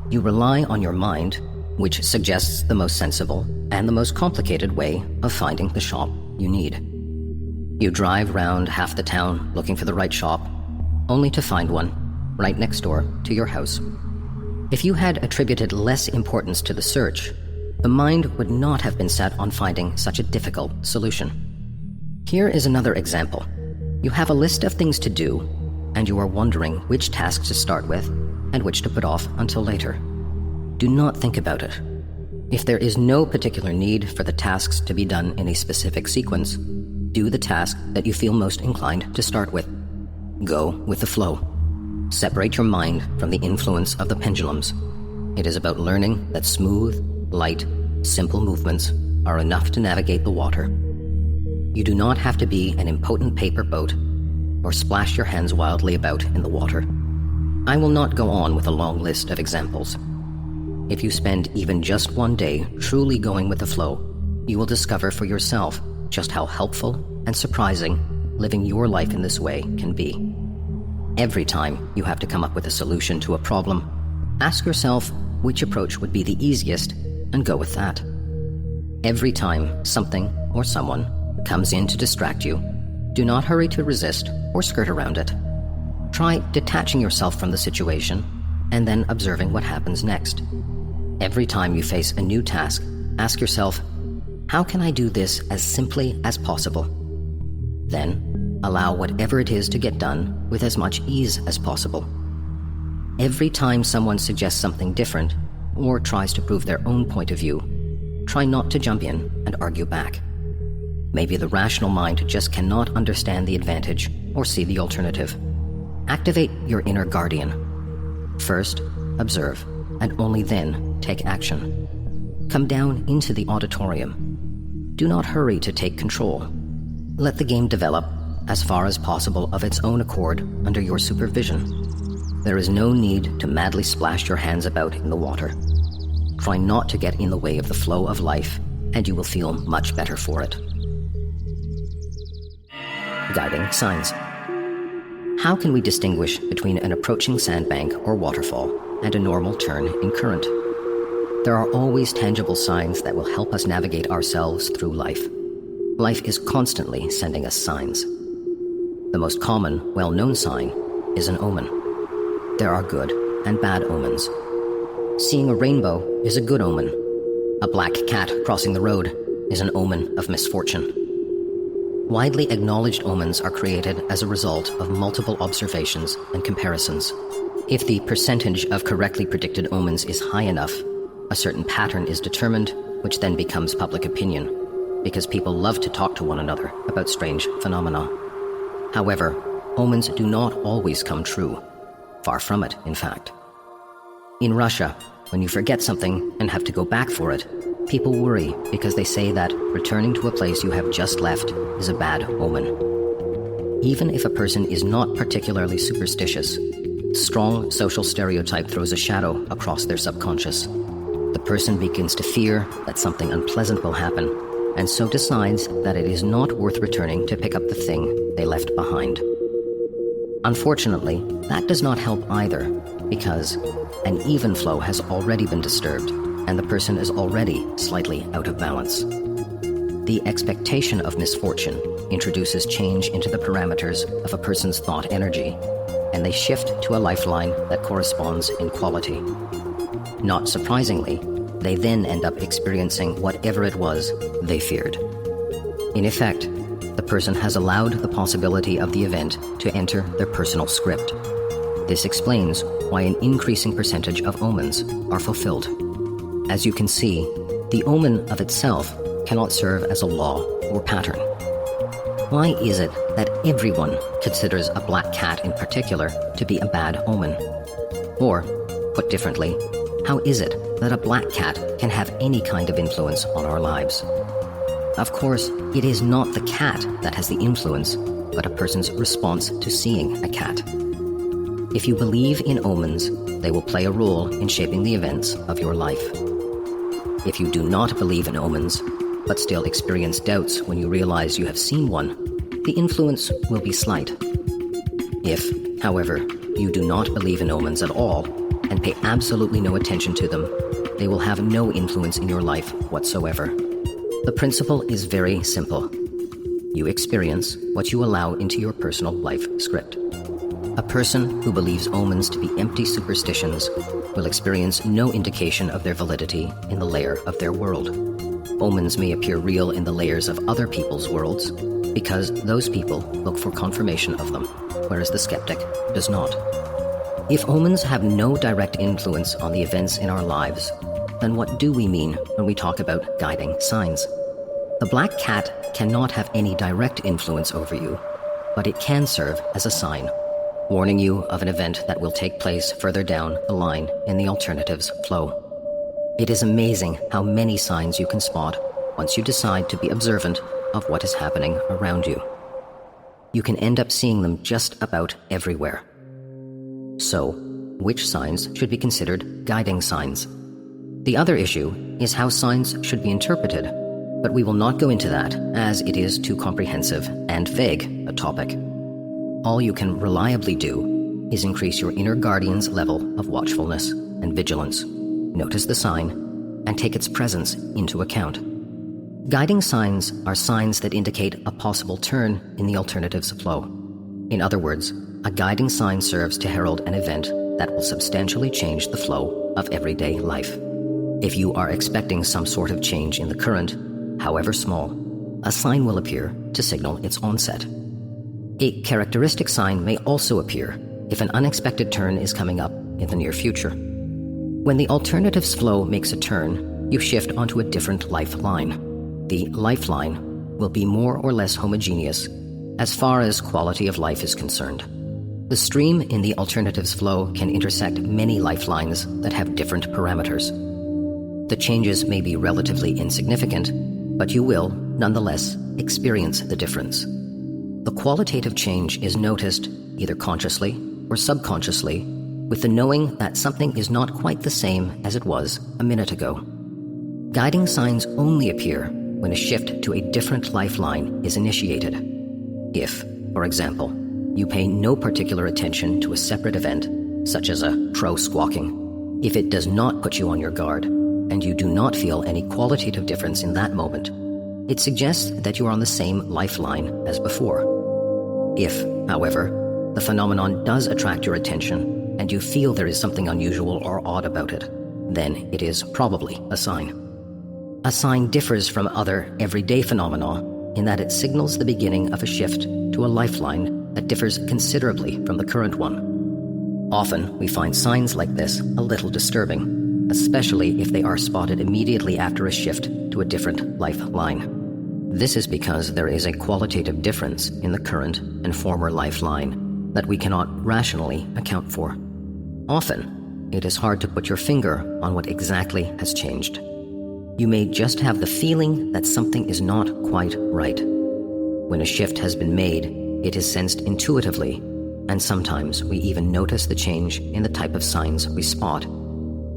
You rely on your mind, which suggests the most sensible and the most complicated way of finding the shop you need. You drive round half the town looking for the right shop, only to find one right next door to your house. If you had attributed less importance to the search, the mind would not have been set on finding such a difficult solution. Here is another example. You have a list of things to do, and you are wondering which task to start with and which to put off until later. Do not think about it. If there is no particular need for the tasks to be done in a specific sequence, do the task that you feel most inclined to start with. Go with the flow. Separate your mind from the influence of the pendulums. It is about learning that smooth, light, simple movements are enough to navigate the water. You do not have to be an impotent paper boat or splash your hands wildly about in the water. I will not go on with a long list of examples. If you spend even just one day truly going with the flow, you will discover for yourself just how helpful and surprising living your life in this way can be. Every time you have to come up with a solution to a problem, ask yourself which approach would be the easiest and go with that. Every time something or someone comes in to distract you, do not hurry to resist or skirt around it. Try detaching yourself from the situation and then observing what happens next. Every time you face a new task, ask yourself, how can I do this as simply as possible? Then, allow whatever it is to get done with as much ease as possible. Every time someone suggests something different or tries to prove their own point of view, try not to jump in and argue back. Maybe the rational mind just cannot understand the advantage or see the alternative. Activate your inner guardian. First, observe, and only then take action. Come down into the auditorium. Do not hurry to take control. Let the game develop as far as possible of its own accord under your supervision. There is no need to madly splash your hands about in the water. Try not to get in the way of the flow of life, and you will feel much better for it. Guiding signs. How can we distinguish between an approaching sandbank or waterfall and a normal turn in current? There are always tangible signs that will help us navigate ourselves through life. Life is constantly sending us signs. The most common, well-known sign is an omen. There are good and bad omens. Seeing a rainbow is a good omen. A black cat crossing the road is an omen of misfortune. Widely acknowledged omens are created as a result of multiple observations and comparisons. If the percentage of correctly predicted omens is high enough, a certain pattern is determined, which then becomes public opinion, because people love to talk to one another about strange phenomena. However, omens do not always come true. Far from it, in fact. In Russia, when you forget something and have to go back for it, people worry because they say that returning to a place you have just left is a bad omen. Even if a person is not particularly superstitious, strong social stereotype throws a shadow across their subconscious. The person begins to fear that something unpleasant will happen, and so decides that it is not worth returning to pick up the thing they left behind. Unfortunately, that does not help either, because an even flow has already been disturbed, and the person is already slightly out of balance. The expectation of misfortune introduces change into the parameters of a person's thought energy, and they shift to a lifeline that corresponds in quality. Not surprisingly, they then end up experiencing whatever it was they feared. In effect, the person has allowed the possibility of the event to enter their personal script. This explains why an increasing percentage of omens are fulfilled. As you can see, the omen of itself cannot serve as a law or pattern. Why is it that everyone considers a black cat in particular to be a bad omen? Or, put differently, how is it that a black cat can have any kind of influence on our lives? Of course, it is not the cat that has the influence, but a person's response to seeing a cat. If you believe in omens, they will play a role in shaping the events of your life. If you do not believe in omens, but still experience doubts when you realize you have seen one, the influence will be slight. If, however, you do not believe in omens at all, and pay absolutely no attention to them, they will have no influence in your life whatsoever. The principle is very simple. You experience what you allow into your personal life script. A person who believes omens to be empty superstitions will experience no indication of their validity in the layer of their world. Omens may appear real in the layers of other people's worlds because those people look for confirmation of them, whereas the skeptic does not. If omens have no direct influence on the events in our lives, then what do we mean when we talk about guiding signs? The black cat cannot have any direct influence over you, but it can serve as a sign, warning you of an event that will take place further down the line in the alternatives flow. It is amazing how many signs you can spot once you decide to be observant of what is happening around you. You can end up seeing them just about everywhere. So, which signs should be considered guiding signs? The other issue is how signs should be interpreted, but we will not go into that as it is too comprehensive and vague a topic. All you can reliably do is increase your inner guardian's level of watchfulness and vigilance. Notice the sign, and take its presence into account. Guiding signs are signs that indicate a possible turn in the alternative's flow. In other words, a guiding sign serves to herald an event that will substantially change the flow of everyday life. If you are expecting some sort of change in the current, however small, a sign will appear to signal its onset. A characteristic sign may also appear if an unexpected turn is coming up in the near future. When the alternative's flow makes a turn, you shift onto a different lifeline. The lifeline will be more or less homogeneous as far as quality of life is concerned. The stream in the alternative's flow can intersect many lifelines that have different parameters. The changes may be relatively insignificant, but you will, nonetheless, experience the difference. The qualitative change is noticed, either consciously or subconsciously, with the knowing that something is not quite the same as it was a minute ago. Guiding signs only appear when a shift to a different lifeline is initiated. If, for example, you pay no particular attention to a separate event, such as a crow squawking, if it does not put you on your guard, and you do not feel any qualitative difference in that moment, it suggests that you are on the same lifeline as before. If, however, the phenomenon does attract your attention and you feel there is something unusual or odd about it, then it is probably a sign. A sign differs from other everyday phenomena in that it signals the beginning of a shift to a lifeline that differs considerably from the current one. Often, we find signs like this a little disturbing, especially if they are spotted immediately after a shift to a different lifeline. This is because there is a qualitative difference in the current and former lifeline that we cannot rationally account for. Often, it is hard to put your finger on what exactly has changed. You may just have the feeling that something is not quite right. When a shift has been made, it is sensed intuitively, and sometimes we even notice the change in the type of signs we spot.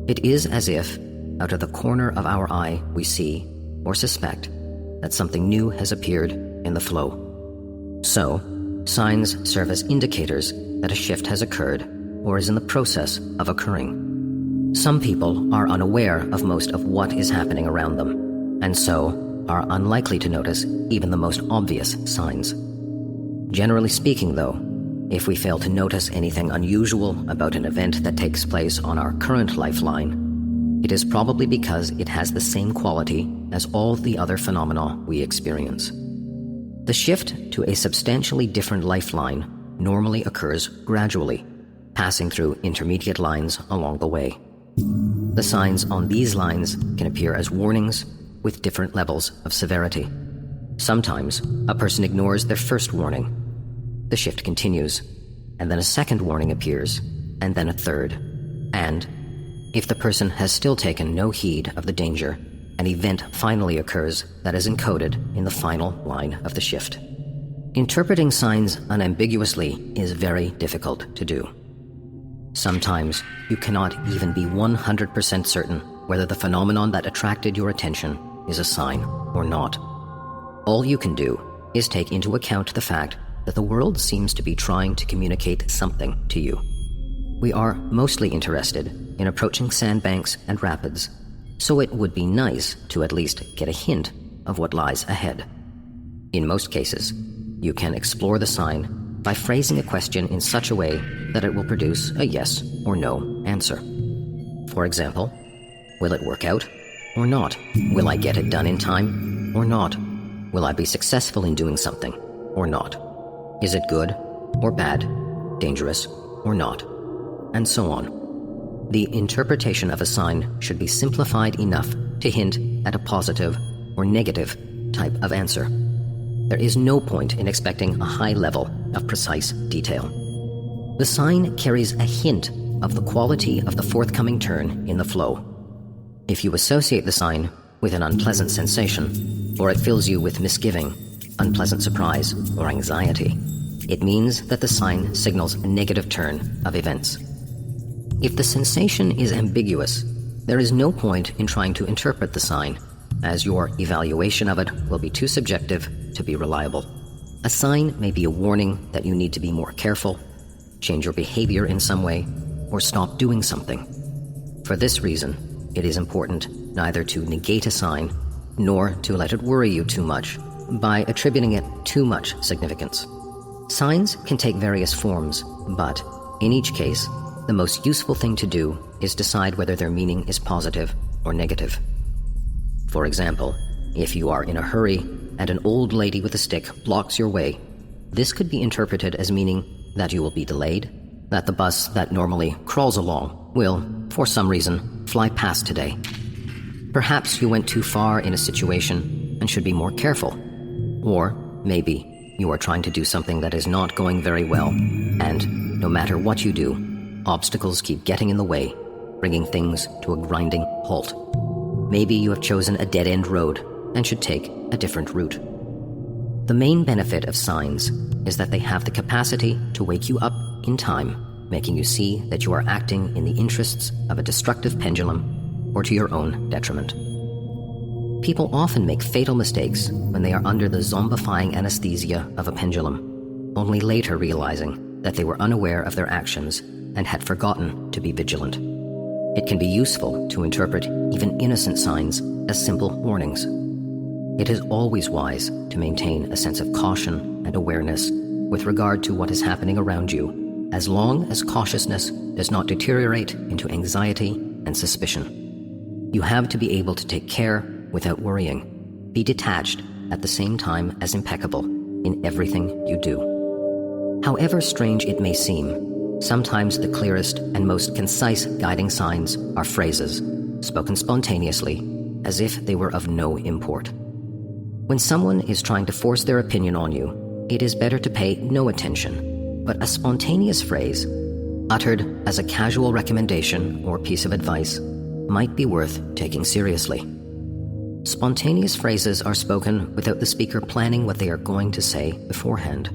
It is as if, out of the corner of our eye, we see, or suspect, that something new has appeared in the flow. So, signs serve as indicators that a shift has occurred or is in the process of occurring. Some people are unaware of most of what is happening around them, and so are unlikely to notice even the most obvious signs. Generally speaking, though, if we fail to notice anything unusual about an event that takes place on our current lifeline, it is probably because it has the same quality as all the other phenomena we experience. The shift to a substantially different lifeline normally occurs gradually, passing through intermediate lines along the way. The signs on these lines can appear as warnings with different levels of severity. Sometimes, a person ignores their first warning. The shift continues, and then a second warning appears, and then a third. And, if the person has still taken no heed of the danger, an event finally occurs that is encoded in the final line of the shift. Interpreting signs unambiguously is very difficult to do. Sometimes, you cannot even be 100% certain whether the phenomenon that attracted your attention is a sign or not. All you can do is take into account the fact that the world seems to be trying to communicate something to you. We are mostly interested in approaching sandbanks and rapids, so it would be nice to at least get a hint of what lies ahead. In most cases, you can explore the sign by phrasing a question in such a way that it will produce a yes or no answer. For example, will it work out or not? Will I get it done in time or not? Will I be successful in doing something or not? Is it good or bad, dangerous or not? And so on. The interpretation of a sign should be simplified enough to hint at a positive or negative type of answer. There is no point in expecting a high level of precise detail. The sign carries a hint of the quality of the forthcoming turn in the flow. If you associate the sign with an unpleasant sensation, or it fills you with misgiving, unpleasant surprise, or anxiety, it means that the sign signals a negative turn of events. If the sensation is ambiguous, there is no point in trying to interpret the sign, as your evaluation of it will be too subjective to be reliable. A sign may be a warning that you need to be more careful, change your behavior in some way, or stop doing something. For this reason, it is important neither to negate a sign nor to let it worry you too much by attributing it too much significance. Signs can take various forms, but in each case, the most useful thing to do is decide whether their meaning is positive or negative. For example, if you are in a hurry and an old lady with a stick blocks your way, this could be interpreted as meaning that you will be delayed, that the bus that normally crawls along will, for some reason, fly past today. Perhaps you went too far in a situation and should be more careful. Or maybe you are trying to do something that is not going very well, and no matter what you do, obstacles keep getting in the way, bringing things to a grinding halt. Maybe you have chosen a dead-end road and should take a different route. The main benefit of signs is that they have the capacity to wake you up in time, making you see that you are acting in the interests of a destructive pendulum or to your own detriment. People often make fatal mistakes when they are under the zombifying anesthesia of a pendulum, only later realizing that they were unaware of their actions and had forgotten to be vigilant. It can be useful to interpret even innocent signs as simple warnings. It is always wise to maintain a sense of caution and awareness with regard to what is happening around you, as long as cautiousness does not deteriorate into anxiety and suspicion. You have to be able to take care without worrying, be detached at the same time as impeccable in everything you do. However strange it may seem, sometimes the clearest and most concise guiding signs are phrases, spoken spontaneously, as if they were of no import. When someone is trying to force their opinion on you, it is better to pay no attention, but a spontaneous phrase, uttered as a casual recommendation or piece of advice, might be worth taking seriously. Spontaneous phrases are spoken without the speaker planning what they are going to say beforehand.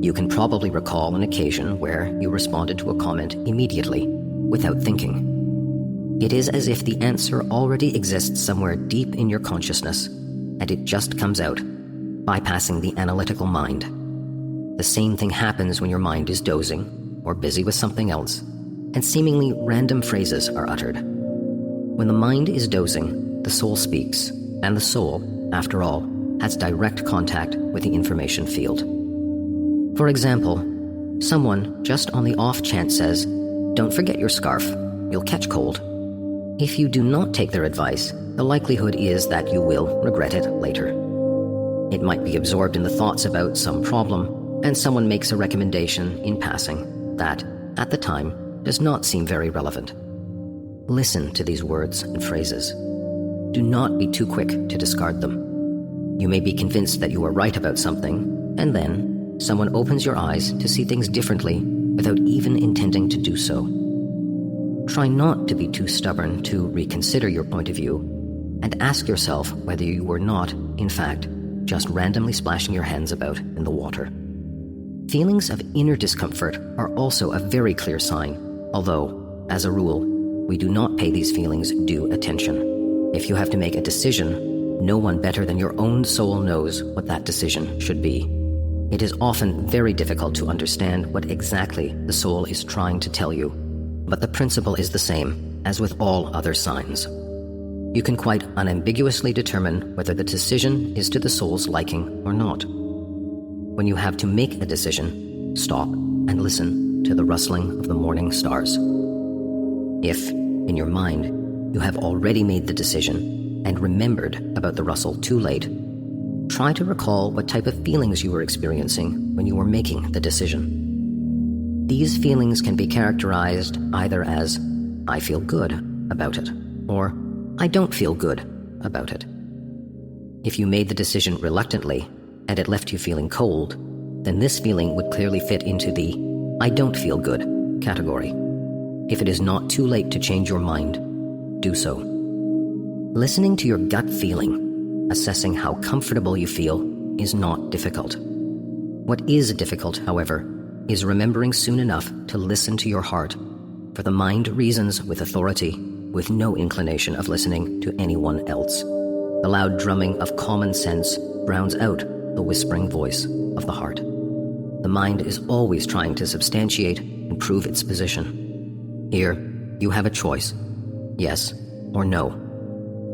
You can probably recall an occasion where you responded to a comment immediately, without thinking. It is as if the answer already exists somewhere deep in your consciousness, and it just comes out, bypassing the analytical mind. The same thing happens when your mind is dozing, or busy with something else, and seemingly random phrases are uttered. When the mind is dozing, the soul speaks, and the soul, after all, has direct contact with the information field. For example, someone just on the off chance says, "Don't forget your scarf, you'll catch cold." If you do not take their advice, the likelihood is that you will regret it later. It might be absorbed in the thoughts about some problem, and someone makes a recommendation in passing that, at the time, does not seem very relevant. Listen to these words and phrases. Do not be too quick to discard them. You may be convinced that you are right about something, and then someone opens your eyes to see things differently without even intending to do so. Try not to be too stubborn to reconsider your point of view, and ask yourself whether you were not, in fact, just randomly splashing your hands about in the water. Feelings of inner discomfort are also a very clear sign, although, as a rule, we do not pay these feelings due attention. If you have to make a decision, no one better than your own soul knows what that decision should be. It is often very difficult to understand what exactly the soul is trying to tell you, but the principle is the same as with all other signs. You can quite unambiguously determine whether the decision is to the soul's liking or not. When you have to make a decision, stop and listen to the rustling of the morning stars. If, in your mind, you have already made the decision and remembered about the rustle too late, try to recall what type of feelings you were experiencing when you were making the decision. These feelings can be characterized either as, "I feel good about it," or "I don't feel good about it." If you made the decision reluctantly and it left you feeling cold, then this feeling would clearly fit into the "I don't feel good" category. If it is not too late to change your mind, do so. Listening to your gut feeling, assessing how comfortable you feel, is not difficult. What is difficult, however, is remembering soon enough to listen to your heart, for the mind reasons with authority, with no inclination of listening to anyone else. The loud drumming of common sense drowns out the whispering voice of the heart. The mind is always trying to substantiate and prove its position. Here, you have a choice, yes or no,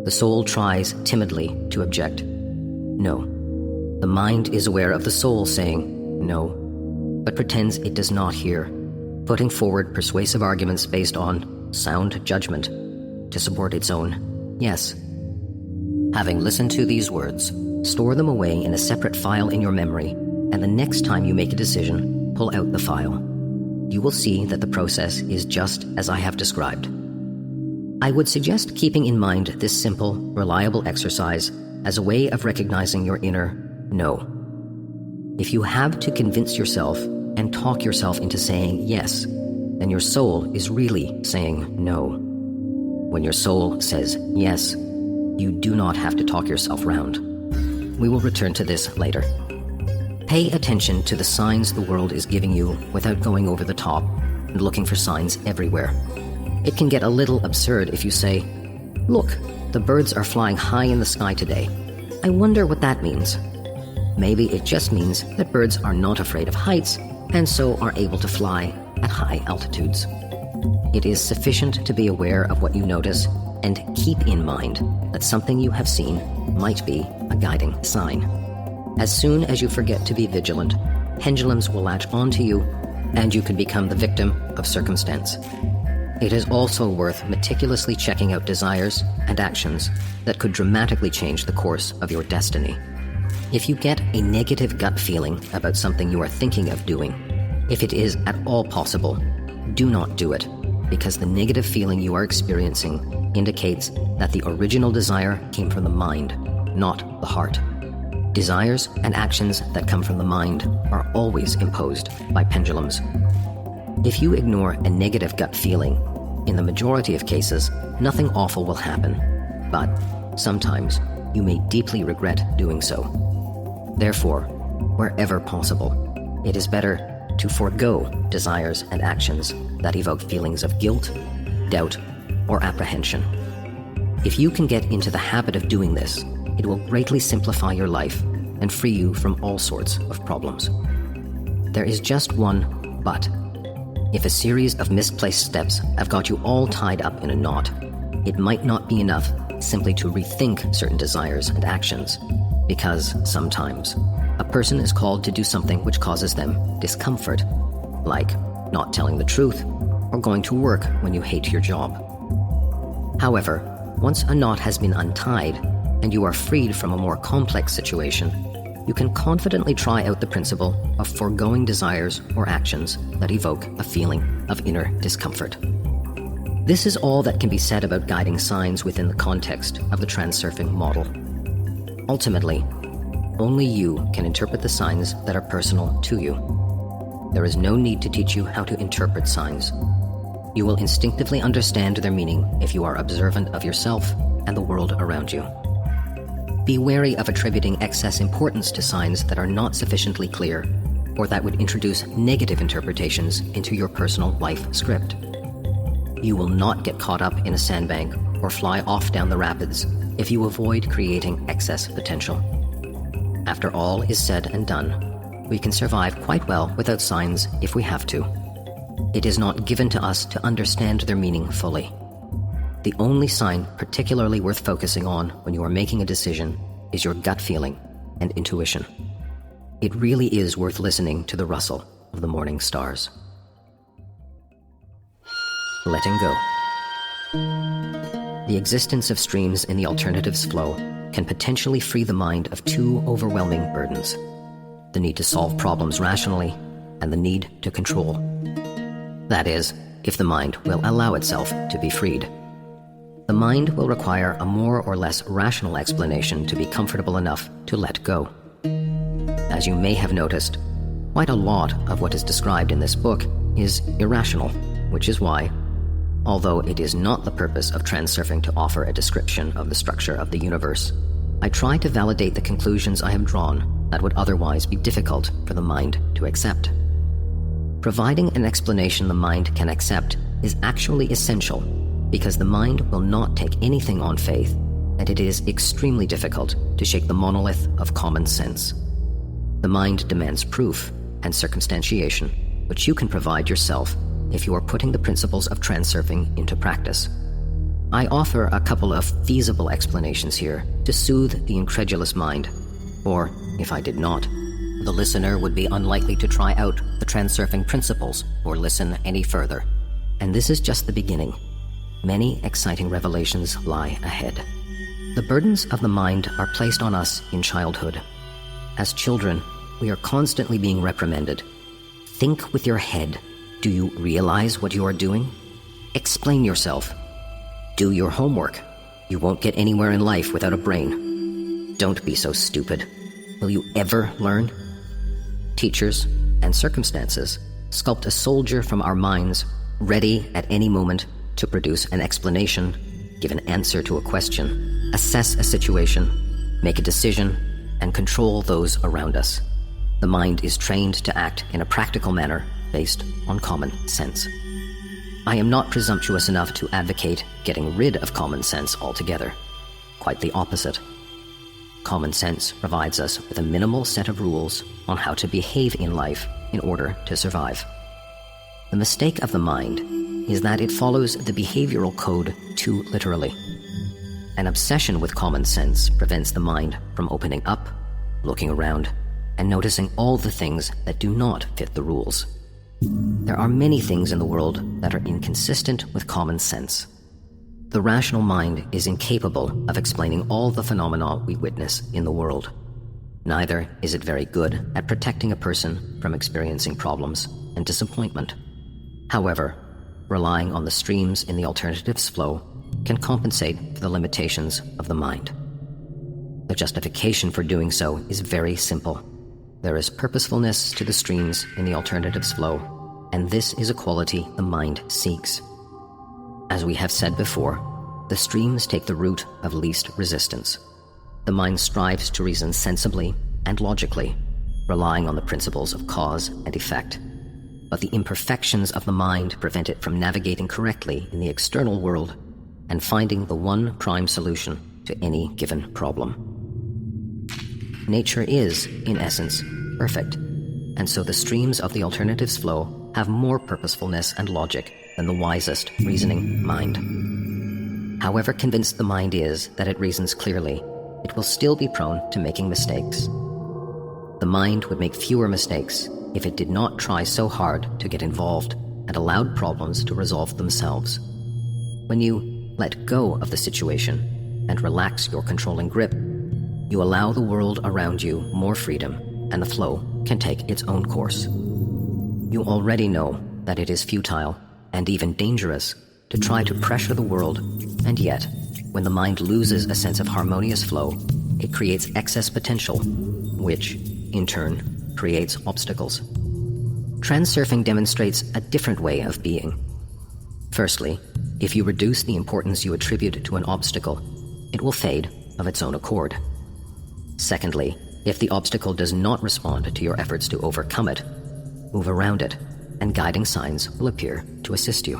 The soul tries timidly to object. No. The mind is aware of the soul saying no, but pretends it does not hear, putting forward persuasive arguments based on sound judgment to support its own yes. Having listened to these words, store them away in a separate file in your memory, and the next time you make a decision, pull out the file. You will see that the process is just as I have described. I would suggest keeping in mind this simple, reliable exercise as a way of recognizing your inner no. If you have to convince yourself and talk yourself into saying yes, then your soul is really saying no. When your soul says yes, you do not have to talk yourself round. We will return to this later. Pay attention to the signs the world is giving you without going over the top and looking for signs everywhere. It can get a little absurd if you say, "Look, the birds are flying high in the sky today. I wonder what that means." Maybe it just means that birds are not afraid of heights and so are able to fly at high altitudes. It is sufficient to be aware of what you notice and keep in mind that something you have seen might be a guiding sign. As soon as you forget to be vigilant, pendulums will latch onto you and you can become the victim of circumstance. It is also worth meticulously checking out desires and actions that could dramatically change the course of your destiny. If you get a negative gut feeling about something you are thinking of doing, if it is at all possible, do not do it, because the negative feeling you are experiencing indicates that the original desire came from the mind, not the heart. Desires and actions that come from the mind are always imposed by pendulums. If you ignore a negative gut feeling, in the majority of cases, nothing awful will happen, but sometimes you may deeply regret doing so. Therefore, wherever possible, it is better to forego desires and actions that evoke feelings of guilt, doubt, or apprehension. If you can get into the habit of doing this, it will greatly simplify your life and free you from all sorts of problems. There is just one but. If a series of misplaced steps have got you all tied up in a knot, it might not be enough simply to rethink certain desires and actions, because sometimes a person is called to do something which causes them discomfort, like not telling the truth or going to work when you hate your job. However, once a knot has been untied and you are freed from a more complex situation, you can confidently try out the principle of foregoing desires or actions that evoke a feeling of inner discomfort. This is all that can be said about guiding signs within the context of the transurfing model. Ultimately, only you can interpret the signs that are personal to you. There is no need to teach you how to interpret signs. You will instinctively understand their meaning if you are observant of yourself and the world around you. Be wary of attributing excess importance to signs that are not sufficiently clear, or that would introduce negative interpretations into your personal life script. You will not get caught up in a sandbank or fly off down the rapids if you avoid creating excess potential. After all is said and done, we can survive quite well without signs if we have to. It is not given to us to understand their meaning fully. The only sign particularly worth focusing on when you are making a decision is your gut feeling and intuition. It really is worth listening to the rustle of the morning stars. Letting go. The existence of streams in the alternatives flow can potentially free the mind of two overwhelming burdens: the need to solve problems rationally and the need to control. That is, if the mind will allow itself to be freed. The mind will require a more or less rational explanation to be comfortable enough to let go. As you may have noticed, quite a lot of what is described in this book is irrational, which is why, although it is not the purpose of transurfing to offer a description of the structure of the universe, I try to validate the conclusions I have drawn that would otherwise be difficult for the mind to accept. Providing an explanation the mind can accept is actually essential, because the mind will not take anything on faith, and it is extremely difficult to shake the monolith of common sense. The mind demands proof and circumstantiation, which you can provide yourself if you are putting the principles of transurfing into practice. I offer a couple of feasible explanations here to soothe the incredulous mind, or, if I did not, the listener would be unlikely to try out the transurfing principles or listen any further. And this is just the beginning. Many exciting revelations lie ahead. The burdens of the mind are placed on us in childhood. As children, we are constantly being reprimanded. Think with your head. Do you realize what you are doing? Explain yourself. Do your homework. You won't get anywhere in life without a brain. Don't be so stupid. Will you ever learn? Teachers and circumstances sculpt a soldier from our minds, ready at any moment to produce an explanation, give an answer to a question, assess a situation, make a decision, and control those around us. The mind is trained to act in a practical manner based on common sense. I am not presumptuous enough to advocate getting rid of common sense altogether. Quite the opposite. Common sense provides us with a minimal set of rules on how to behave in life in order to survive. The mistake of the mind is that it follows the behavioral code too literally. An obsession with common sense prevents the mind from opening up, looking around, and noticing all the things that do not fit the rules. There are many things in the world that are inconsistent with common sense. The rational mind is incapable of explaining all the phenomena we witness in the world. Neither is it very good at protecting a person from experiencing problems and disappointment. However, relying on the streams in the alternatives flow can compensate for the limitations of the mind. The justification for doing so is very simple. There is purposefulness to the streams in the alternatives flow, and this is a quality the mind seeks. As we have said before, the streams take the route of least resistance. The mind strives to reason sensibly and logically, relying on the principles of cause and effect. But the imperfections of the mind prevent it from navigating correctly in the external world and finding the one prime solution to any given problem. Nature is, in essence, perfect, and so the streams of the alternatives flow have more purposefulness and logic than the wisest reasoning mind. However convinced the mind is that it reasons clearly, it will still be prone to making mistakes. The mind would make fewer mistakes if it did not try so hard to get involved and allowed problems to resolve themselves. When you let go of the situation and relax your controlling grip, you allow the world around you more freedom, and the flow can take its own course. You already know that it is futile and even dangerous to try to pressure the world, and yet, when the mind loses a sense of harmonious flow, it creates excess potential, which, in turn, creates obstacles. Transurfing demonstrates a different way of being. Firstly, if you reduce the importance you attribute to an obstacle, it will fade of its own accord. Secondly, if the obstacle does not respond to your efforts to overcome it, move around it, and guiding signs will appear to assist you.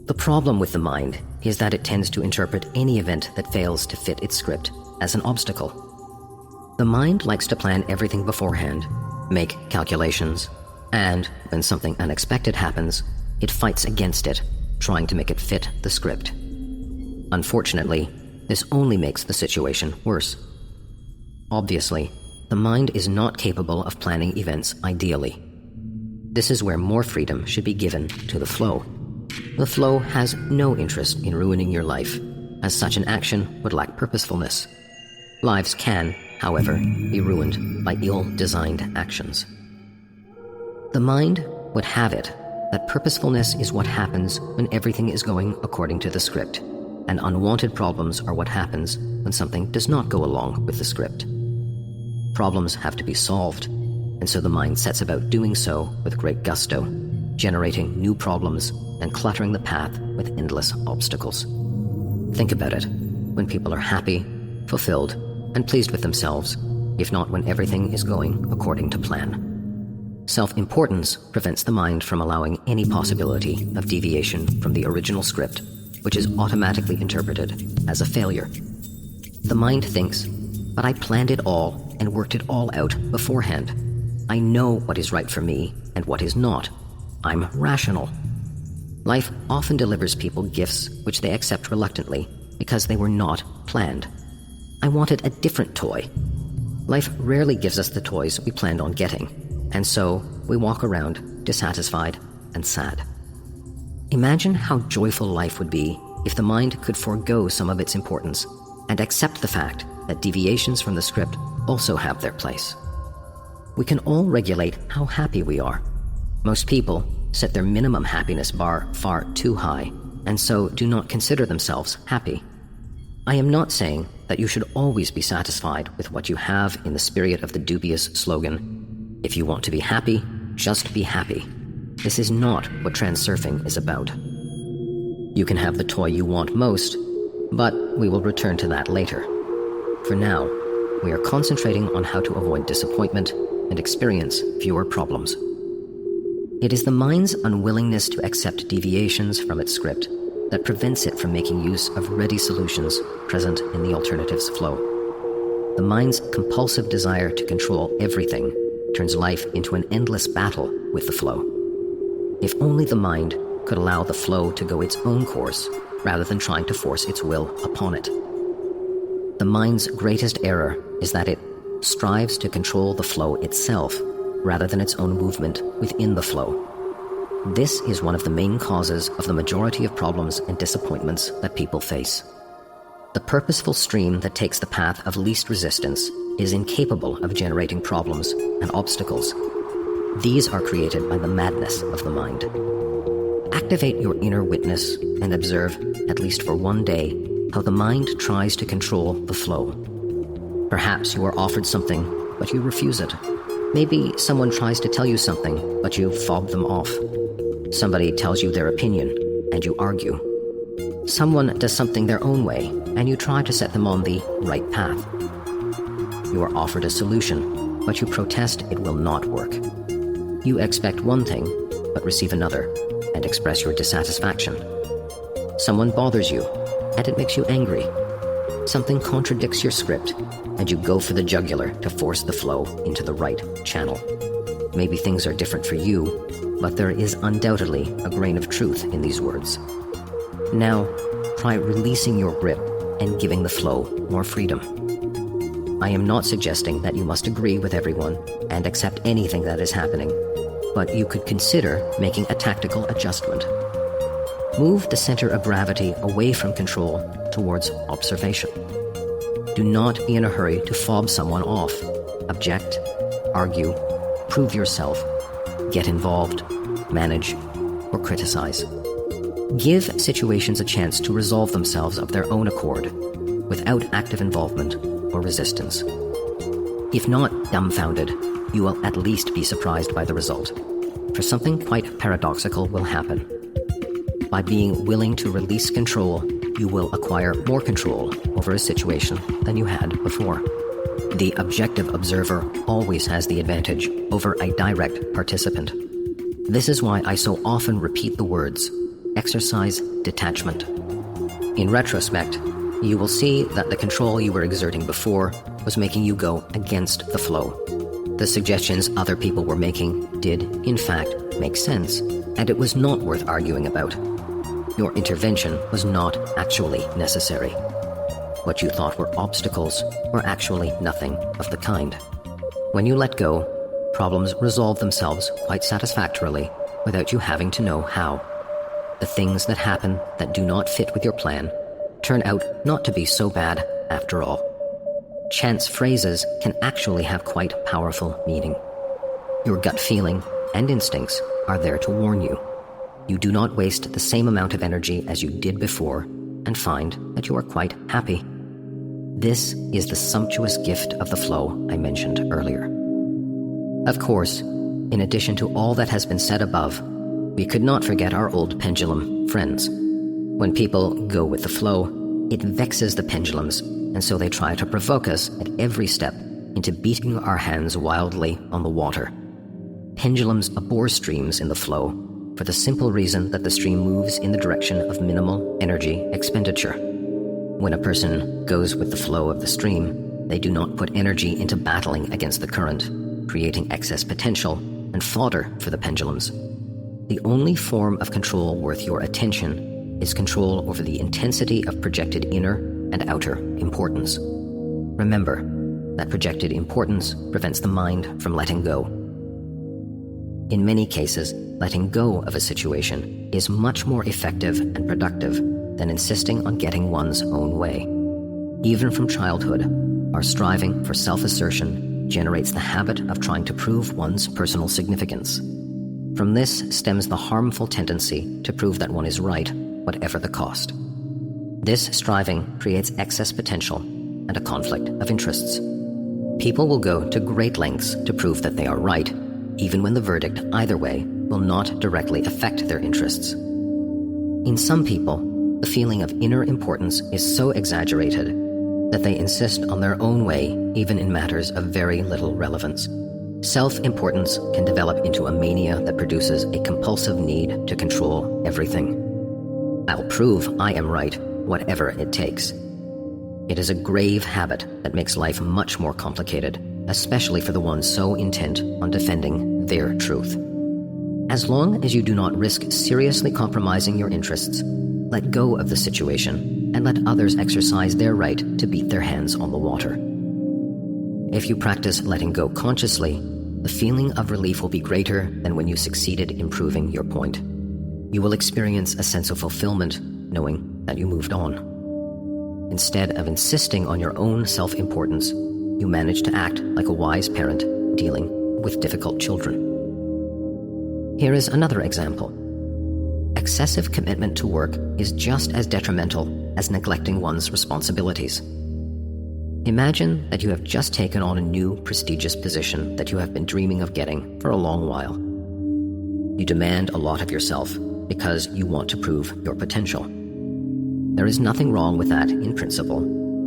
The problem with the mind is that it tends to interpret any event that fails to fit its script as an obstacle. The mind likes to plan everything beforehand, make calculations, and when something unexpected happens, it fights against it, trying to make it fit the script. Unfortunately, this only makes the situation worse. Obviously, the mind is not capable of planning events ideally. This is where more freedom should be given to the flow. The flow has no interest in ruining your life, as such an action would lack purposefulness. Lives can, however, be ruined by ill-designed actions. The mind would have it that purposefulness is what happens when everything is going according to the script, and unwanted problems are what happens when something does not go along with the script. Problems have to be solved, and so the mind sets about doing so with great gusto, generating new problems and cluttering the path with endless obstacles. Think about it. When people are happy, fulfilled, and pleased with themselves, if not when everything is going according to plan. Self-importance prevents the mind from allowing any possibility of deviation from the original script, which is automatically interpreted as a failure. The mind thinks, but I planned it all and worked it all out beforehand. I know what is right for me and what is not. I'm rational. Life often delivers people gifts which they accept reluctantly because they were not planned. I wanted a different toy. Life rarely gives us the toys we planned on getting, and so we walk around dissatisfied and sad. Imagine how joyful life would be if the mind could forego some of its importance and accept the fact that deviations from the script also have their place. We can all regulate how happy we are. Most people set their minimum happiness bar far too high, and so do not consider themselves happy. I am not saying that you should always be satisfied with what you have in the spirit of the dubious slogan, "If you want to be happy, just be happy." This is not what transurfing is about. You can have the toy you want most, but we will return to that later. For now, we are concentrating on how to avoid disappointment and experience fewer problems. It is the mind's unwillingness to accept deviations from its script that prevents it from making use of ready solutions present in the alternative's flow. The mind's compulsive desire to control everything turns life into an endless battle with the flow. If only the mind could allow the flow to go its own course rather than trying to force its will upon it. The mind's greatest error is that it strives to control the flow itself rather than its own movement within the flow. This is one of the main causes of the majority of problems and disappointments that people face. The purposeful stream that takes the path of least resistance is incapable of generating problems and obstacles. These are created by the madness of the mind. Activate your inner witness and observe, at least for one day, how the mind tries to control the flow. Perhaps you are offered something, but you refuse it. Maybe someone tries to tell you something, but you fob them off. Somebody tells you their opinion, and you argue. Someone does something their own way, and you try to set them on the right path. You are offered a solution, but you protest it will not work. You expect one thing, but receive another, and express your dissatisfaction. Someone bothers you, and it makes you angry. Something contradicts your script, and you go for the jugular to force the flow into the right channel. Maybe things are different for you, but there is undoubtedly a grain of truth in these words. Now, try releasing your grip and giving the flow more freedom. I am not suggesting that you must agree with everyone and accept anything that is happening, but you could consider making a tactical adjustment. Move the center of gravity away from control towards observation. Do not be in a hurry to fob someone off, object, argue, prove yourself, get involved, manage, or criticize. Give situations a chance to resolve themselves of their own accord, without active involvement or resistance. If not dumbfounded, you will at least be surprised by the result, for something quite paradoxical will happen. By being willing to release control, you will acquire more control over a situation than you had before. The objective observer always has the advantage over a direct participant. This is why I so often repeat the words, exercise detachment. In retrospect, you will see that the control you were exerting before was making you go against the flow. The suggestions other people were making did, in fact, make sense, and it was not worth arguing about. Your intervention was not actually necessary. What you thought were obstacles were actually nothing of the kind. When you let go, problems resolve themselves quite satisfactorily without you having to know how. The things that happen that do not fit with your plan turn out not to be so bad after all. Chance phrases can actually have quite powerful meaning. Your gut feeling and instincts are there to warn you. You do not waste the same amount of energy as you did before and find that you are quite happy. This is the sumptuous gift of the flow I mentioned earlier. Of course, in addition to all that has been said above, we could not forget our old pendulum friends. When people go with the flow, it vexes the pendulums, and so they try to provoke us at every step into beating our hands wildly on the water. Pendulums abhor streams in the flow for the simple reason that the stream moves in the direction of minimal energy expenditure. When a person goes with the flow of the stream, they do not put energy into battling against the current, creating excess potential and fodder for the pendulums. the only form of control worth your attention is control over the intensity of projected inner and outer importance. Remember that projected importance prevents the mind from letting go. In many cases, letting go of a situation is much more effective and productive than insisting on getting one's own way. Even from childhood, our striving for self-assertion generates the habit of trying to prove one's personal significance. From this stems the harmful tendency to prove that one is right, whatever the cost. This striving creates excess potential and a conflict of interests. People will go to great lengths to prove that they are right, even when the verdict either way will not directly affect their interests. In some people, the feeling of inner importance is so exaggerated that they insist on their own way even in matters of very little relevance. Self-importance can develop into a mania that produces a compulsive need to control everything. I'll prove I am right, whatever it takes. It is a grave habit that makes life much more complicated, especially for the ones so intent on defending their truth. As long as you do not risk seriously compromising your interests, let go of the situation and let others exercise their right to beat their hands on the water. If you practice letting go consciously, the feeling of relief will be greater than when you succeeded in proving your point. You will experience a sense of fulfillment knowing that you moved on. Instead of insisting on your own self-importance, you manage to act like a wise parent dealing with difficult children. Here is another example. Excessive commitment to work is just as detrimental as neglecting one's responsibilities. Imagine that you have just taken on a new prestigious position that you have been dreaming of getting for a long while. You demand a lot of yourself because you want to prove your potential. There is nothing wrong with that in principle,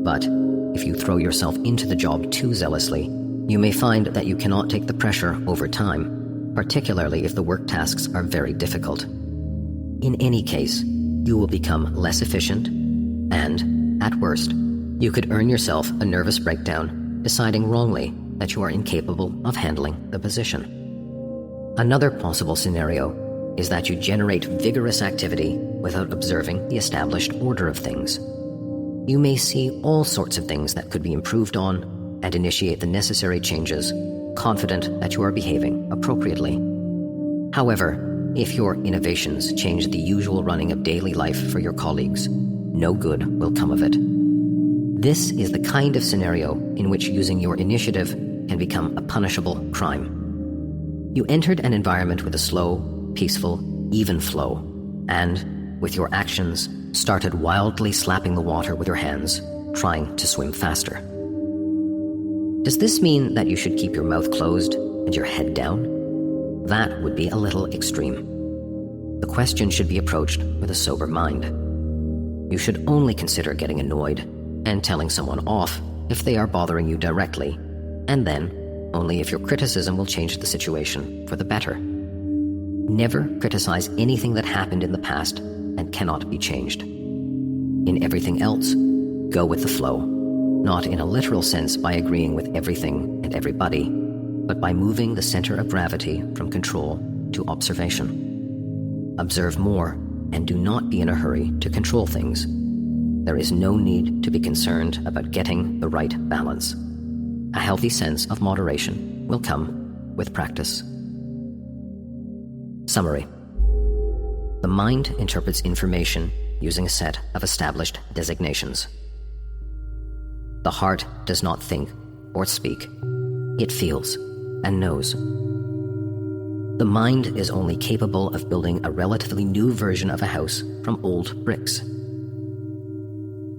but if you throw yourself into the job too zealously, you may find that you cannot take the pressure over time, particularly if the work tasks are very difficult. In any case, you will become less efficient, and, at worst, you could earn yourself a nervous breakdown, deciding wrongly that you are incapable of handling the position. Another possible scenario is that you generate vigorous activity without observing the established order of things. You may see all sorts of things that could be improved on and initiate the necessary changes, confident that you are behaving appropriately. However, if your innovations change the usual running of daily life for your colleagues, no good will come of it. This is the kind of scenario in which using your initiative can become a punishable crime. You entered an environment with a slow, peaceful, even flow, and, with your actions, started wildly slapping the water with your hands, trying to swim faster. Does this mean that you should keep your mouth closed and your head down? That would be a little extreme. The question should be approached with a sober mind. You should only consider getting annoyed and telling someone off if they are bothering you directly, and then only if your criticism will change the situation for the better. Never criticize anything that happened in the past and cannot be changed. In everything else, go with the flow, not in a literal sense by agreeing with everything and everybody, but by moving the center of gravity from control to observation. Observe more and do not be in a hurry to control things. There is no need to be concerned about getting the right balance. A healthy sense of moderation will come with practice. Summary. The mind interprets information using a set of established designations. The heart does not think or speak. It feels and knows. The mind is only capable of building a relatively new version of a house from old bricks.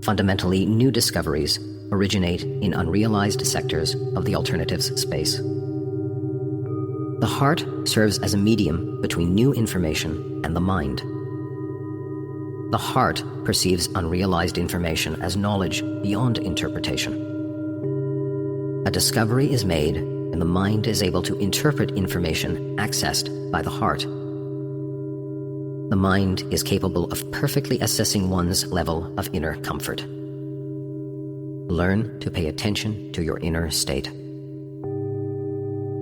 Fundamentally new discoveries originate in unrealized sectors of the alternatives space. The heart serves as a medium between new information and the mind. The heart perceives unrealized information as knowledge beyond interpretation. A discovery is made, and the mind is able to interpret information accessed by the heart. The mind is capable of perfectly assessing one's level of inner comfort. Learn to pay attention to your inner state.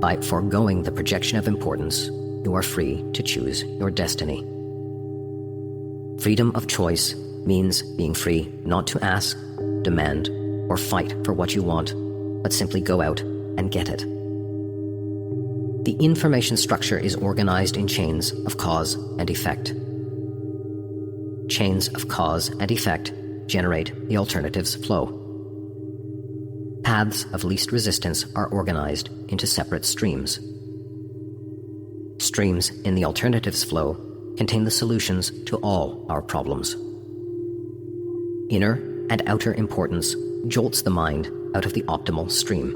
By foregoing the projection of importance, you are free to choose your destiny. Freedom of choice means being free not to ask, demand, or fight for what you want, but simply go out and get it. The information structure is organized in chains of cause and effect. Chains of cause and effect generate the alternatives flow. Paths of least resistance are organized into separate streams. Streams in the alternatives flow contain the solutions to all our problems. Inner and outer importance jolts the mind out of the optimal stream.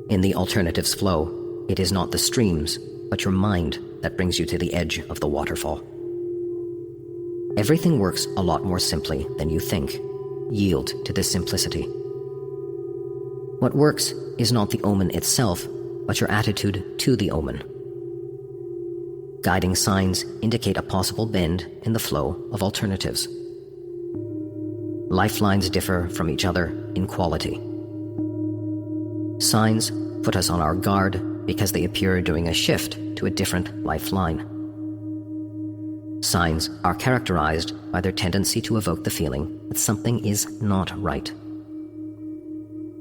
In the alternatives flow, it is not the streams, but your mind that brings you to the edge of the waterfall. Everything works a lot more simply than you think. Yield to this simplicity. What works is not the omen itself, but your attitude to the omen. Guiding signs indicate a possible bend in the flow of alternatives. Lifelines differ from each other in quality. Signs put us on our guard because they appear during a shift to a different lifeline. Signs are characterized by their tendency to evoke the feeling that something is not right.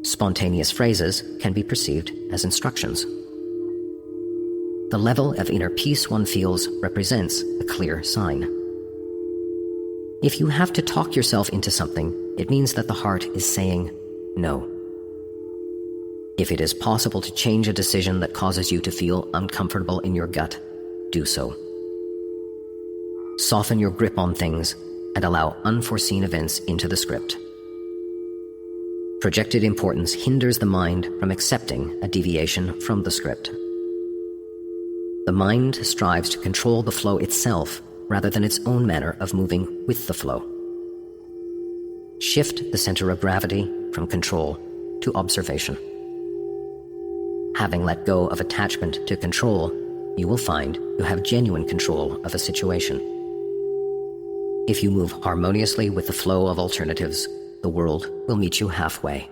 Spontaneous phrases can be perceived as instructions. The level of inner peace one feels represents a clear sign. If you have to talk yourself into something, it means that the heart is saying no. If it is possible to change a decision that causes you to feel uncomfortable in your gut, do so. Soften your grip on things and allow unforeseen events into the script. Projected importance hinders the mind from accepting a deviation from the script. The mind strives to control the flow itself rather than its own manner of moving with the flow. Shift the center of gravity from control to observation. Having let go of attachment to control, you will find you have genuine control of a situation. If you move harmoniously with the flow of alternatives, the world will meet you halfway.